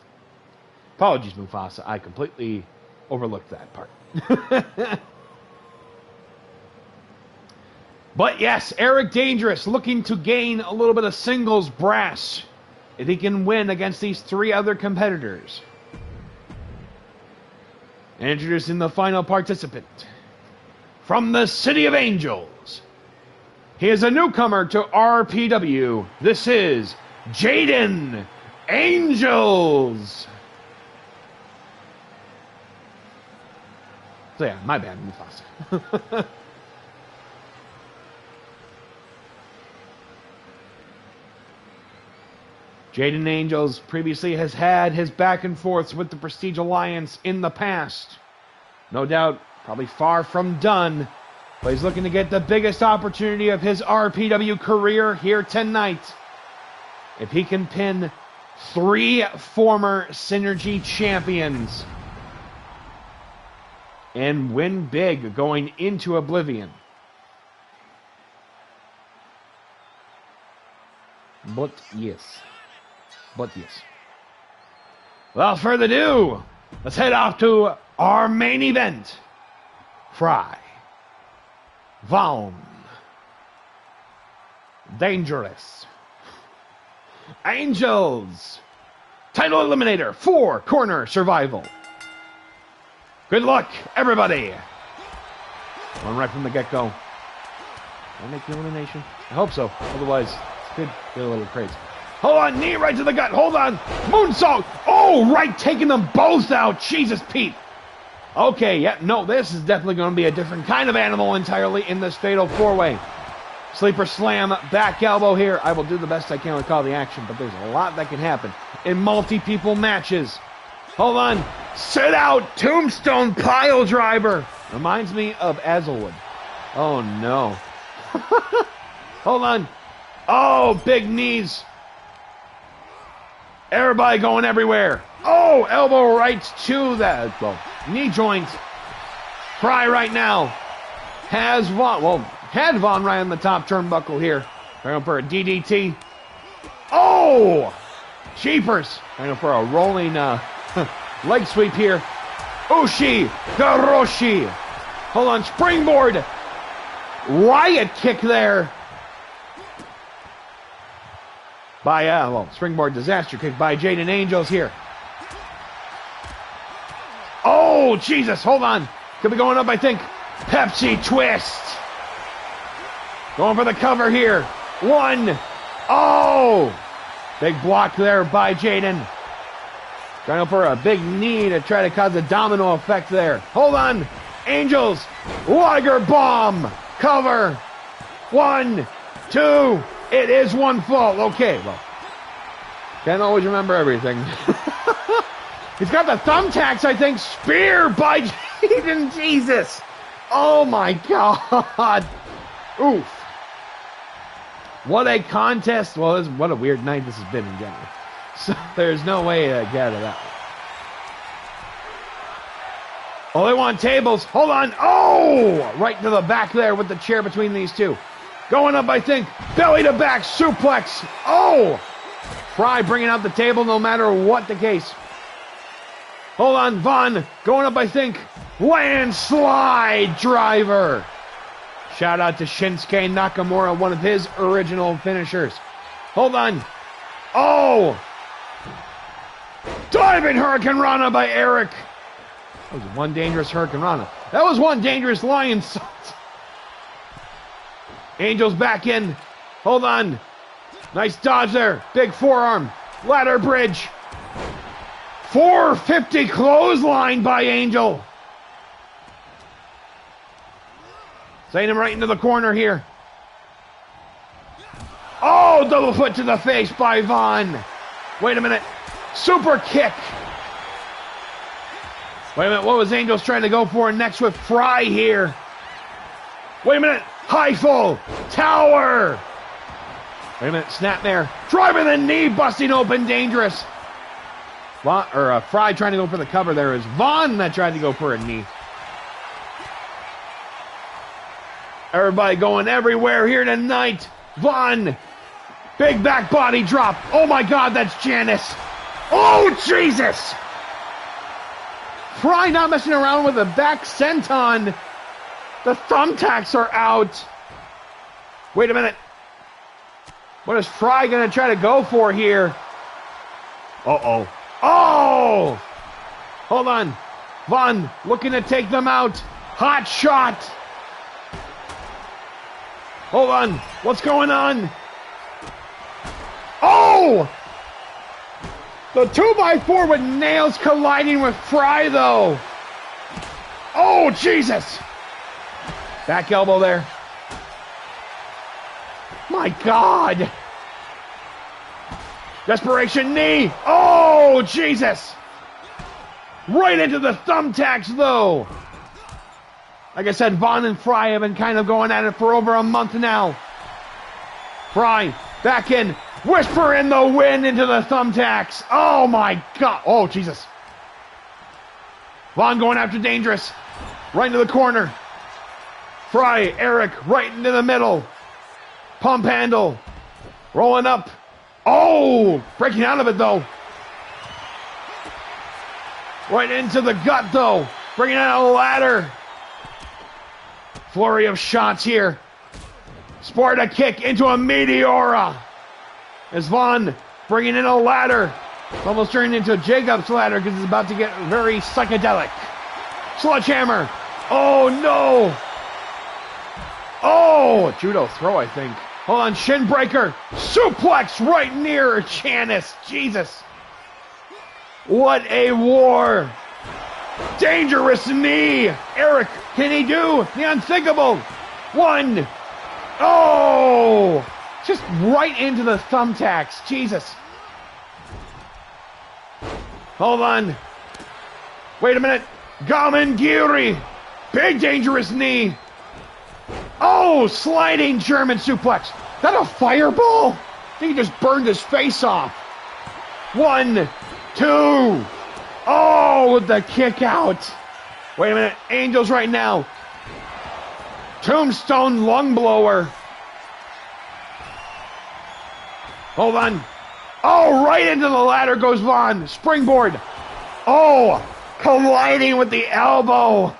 Apologies, Mufasa. I completely overlooked that part. But yes, Eric Dangerous looking to gain a little bit of singles brass if he can win against these 3 other competitors. And introducing the final participant. From the City of Angels. He is a newcomer to RPW. This is Jaden Angels. So yeah, my bad, Mufasa. Jaden Angels previously has had his back and forths with the Prestige Alliance in the past. No doubt, probably far from done, but he's looking to get the biggest opportunity of his RPW career here tonight. If he can pin 3 former Synergy champions and win big going into Oblivion. But yes. Without further ado, let's head off to our main event. Fry. Von. Dangerous. Angels. Title Eliminator 4 Corner Survival. Good luck, everybody. One right from the get-go. Will I make the elimination? I hope so. Otherwise, it could get a little crazy. Hold on, knee right to the gut. Hold on. Moonsault. Oh, right, taking them both out. Jesus, Pete. Okay, yeah, no, this is definitely going to be a different kind of animal entirely in this fatal 4-way. Sleeper slam, back elbow here. I will do the best I can to call the action, but there's a lot that can happen in multi-people matches. Hold on. Sit out. Tombstone pile driver. Reminds me of Hazelwood. Oh, no. Hold on. Oh, big knees. Everybody going everywhere. Oh, elbow right to that. Well, knee joint. Fry right now. Has Von, well, had Von right on the top turnbuckle here. Going for a DDT. Oh! Jeepers. Going for a rolling leg sweep here. Ushi Garoshi. Hold on, springboard. Riot kick there. By, springboard disaster kick by Jaden Angels here. Oh, Jesus, hold on. Could be going up, I think. Pepsi twist. Going for the cover here. 1. Oh! Big block there by Jaden. Trying for a big knee to try to cause a domino effect there. Hold on. Angels. Liger bomb. Cover. 1, 2. It is 1 fall. Okay, well. Can't always remember everything. He's got the thumbtacks, I think. Spear by Jaden. Jesus. Oh, my God. Oof. What a contest. Well, what a weird night this has been in general. So there's no way to get out of that one. Oh, they want tables. Hold on. Oh! Right to the back there with the chair between these two. Going up, I think. Belly to back. Suplex. Oh! Fry bringing out the table no matter what the case. Hold on. Vaughn going up, I think. Landslide driver. Shout out to Shinsuke Nakamura, one of his original finishers. Hold on. Oh! Diving Hurricane Rana by Eric. That was one dangerous Hurricane Rana. That was one dangerous Lion Salt. Angels back in. Hold on. Nice dodge there. Big forearm. Ladder bridge. 450 clothesline by Angel. Sending him right into the corner here. Oh, double foot to the face by Vaughn. Wait a minute. Super kick. Wait a minute. What was Angels trying to go for next with Fry here? Wait a minute. High full. Tower. Wait a minute. Snapmare. Driving the knee. Busting open. Dangerous. Fry trying to go for the cover there. Is Vaughn that tried to go for a knee. Everybody going everywhere here tonight. Vaughn. Big back body drop. Oh my God, that's Janice. Oh, Jesus. Fry not messing around with a back senton. The thumbtacks are out. Wait a minute. What is Fry going to try to go for here? Uh-oh. Oh! Hold on. Vaughn looking to take them out. Hot shot. Hold on. What's going on? Oh! The 2x4 with nails colliding with Fry, though. Oh, Jesus. Back elbow there. My God. Desperation knee. Oh, Jesus. Right into the thumbtacks, though. Like I said, Vaughn and Fry have been kind of going at it for over a month now. Fry back in. Whisper in the wind into the thumbtacks. Oh, my God. Oh, Jesus. Vaughn going after Dangerous. Right into the corner. Fry, Eric, right into the middle. Pump handle. Rolling up. Oh, breaking out of it, though. Right into the gut, though. Bringing out a ladder. Flurry of shots here. Sparta kick into a Meteora. As Vaughn bringing in a ladder. It's almost turning into a Jacob's ladder because it's about to get very psychedelic. Sledgehammer. Oh, no. Oh, judo throw, I think. Hold on, shin breaker. Suplex right near Janice. Jesus. What a war. Dangerous knee. Eric, can he do the unthinkable? 1. Oh. Just right into the thumbtacks. Jesus. Hold on. Wait a minute. Gamengiri. Big dangerous knee. Oh, sliding German suplex. That a fireball? I think he just burned his face off. 1, 2. Oh, with the kick out. Wait a minute. Angels right now. Tombstone lung blower. Hold on. Oh, right into the ladder goes Vaughn. Springboard. Oh, colliding with the elbow.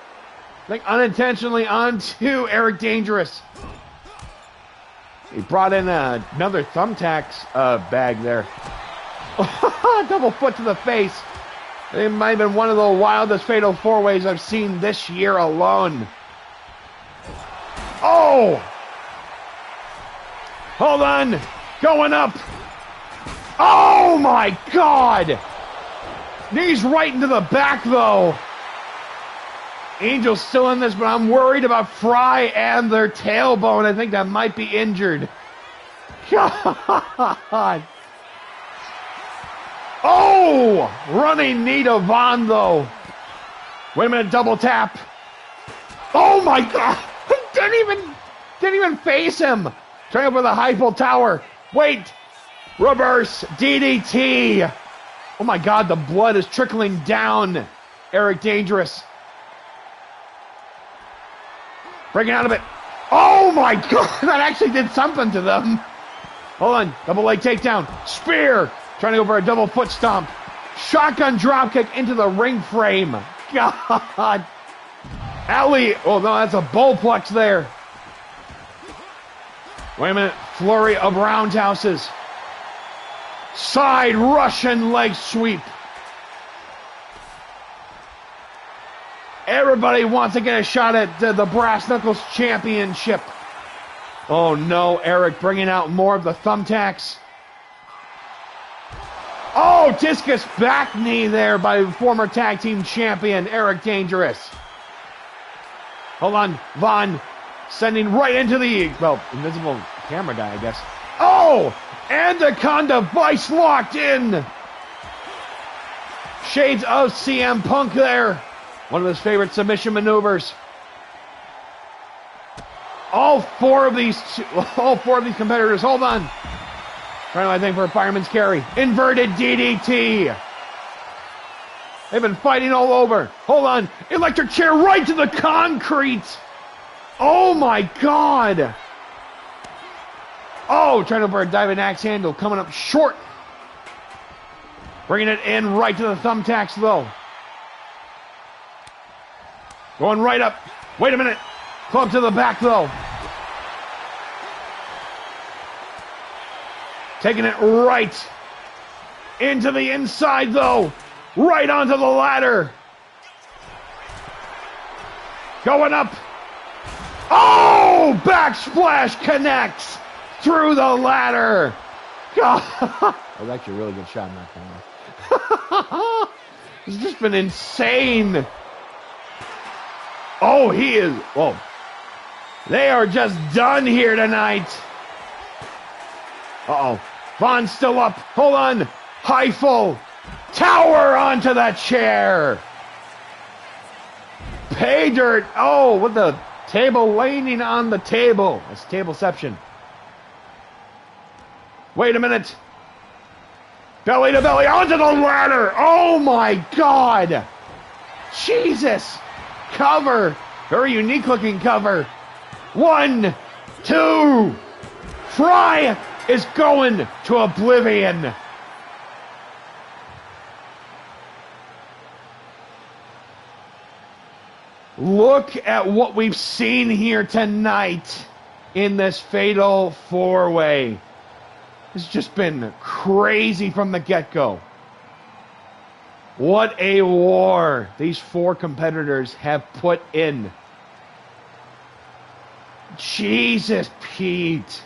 Like unintentionally onto Eric Dangerous. He brought in another thumbtacks bag there. Double foot to the face. It might have been one of the wildest fatal four-ways I've seen this year alone. Oh! Hold on. Going up. Oh my God! Knees right into the back though. Angel's still in this, but I'm worried about Fry and their tailbone. I think that might be injured. God. Oh! Running knee to Von though. Wait a minute, double tap. Oh my God! Didn't even face him. Trying over the Eiffel Tower. Wait. Reverse DDT. Oh my God, the blood is trickling down. Eric Dangerous. Breaking out of it. Oh my God, that actually did something to them. Hold on, double leg takedown. Spear. Trying to go for a double foot stomp. Shotgun dropkick into the ring frame. God. Ellie. Oh no, that's a bullplex there. Wait a minute. Flurry of roundhouses. Side Russian leg sweep. Everybody wants to get a shot at the Brass Knuckles Championship. Oh no, Eric bringing out more of the thumbtacks. Oh, discus back knee there by former tag team champion Eric Dangerous. Hold on, Von sending right into the, well, invisible camera guy, I guess. Oh, Anaconda Vice locked in. Shades of CM Punk there. One of his favorite submission maneuvers. All four of these competitors, hold on. Trying to, I think, for a fireman's carry. Inverted DDT. They've been fighting all over. Hold on. Electric chair right to the concrete. Oh my God. Oh, trying to for a diving axe handle. Coming up short. Bringing it in right to the thumbtacks, though. Going right up. Wait a minute. Club to the back, though. Taking it right into the inside, though. Right onto the ladder. Going up. Oh! Backsplash connects through the ladder. God. That was actually a really good shot in that camera. It's just been insane. Oh, he is. Whoa. They are just done here tonight. Uh-oh. Von's still up. Hold on. Eiffel Tower onto that chair. Pay dirt. Oh, with the table landing on the table. That's tableception. Wait a minute. Belly to belly onto the ladder. Oh my God. Jesus. Cover. Very unique looking cover. 1, 2. Fry is going to oblivion. Look at what we've seen here tonight in this fatal four-way. It's just been crazy from the get-go. What a war these four competitors have put in. Jesus, Pete.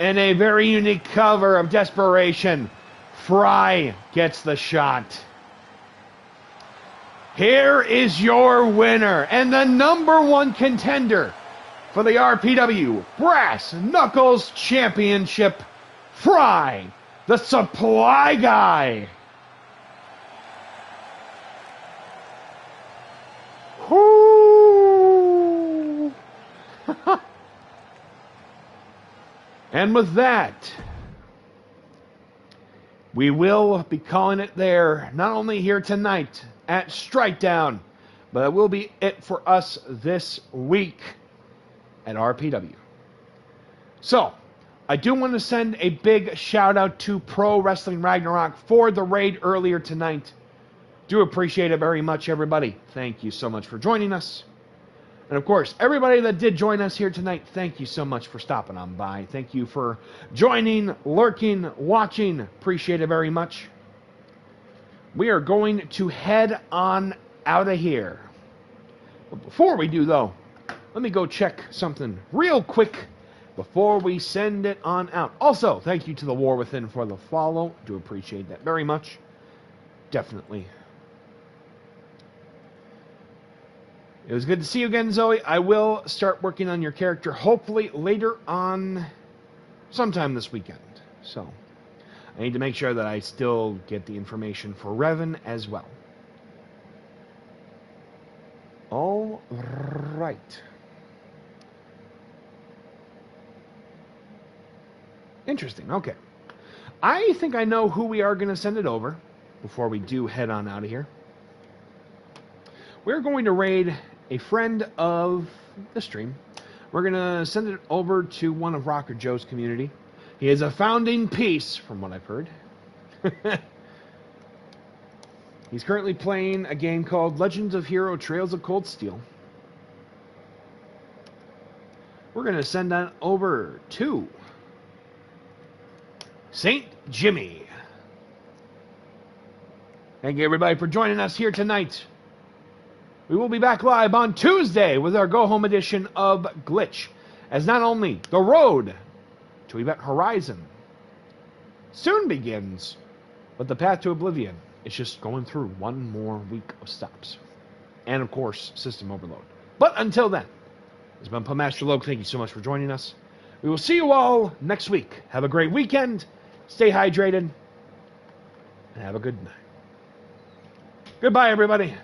In a very unique cover of Desperation, Fry gets the shot. Here is your winner and the #1 contender for the RPW Brass Knuckles Championship, Fry, the Supply Guy. Whoo! And with that, we will be calling it there, not only here tonight at Strike Down, but it will be it for us this week at RPW. So, I do want to send a big shout out to Pro Wrestling Ragnarok for the raid earlier tonight. Do appreciate it very much, everybody. Thank you so much for joining us. And of course, everybody that did join us here tonight, thank you so much for stopping on by. Thank you for joining, lurking, watching. Appreciate it very much. we are going to head on out of here. But before we do, though, let me go check something real quick before we send it on out. Also, thank you to the War Within for the follow. Do appreciate that very much. Definitely. It was good to see you again, Zoe. I will start working on your character hopefully later on sometime this weekend. So, I need to make sure that I still get the information for Revan as well. All right. Interesting. Okay. I think I know who we are going to send it over before we do head on out of here. We're going to raid a friend of the stream. We're going to send it over to one of Rocker Joe's community. He is a founding piece, from what I've heard. He's currently playing a game called Legends of Hero Trails of Cold Steel. We're going to send that over to St. Jimmy. Thank you, everybody, for joining us here tonight. We will be back live on Tuesday with our go-home edition of Glitch, as not only the road to Event Horizon soon begins, but the path to Oblivion is just going through one more week of stops. And, of course, System Overload. But until then, it's been Master Logue. Thank you so much for joining us. We will see you all next week. Have a great weekend. Stay hydrated. And have a good night. Goodbye, everybody.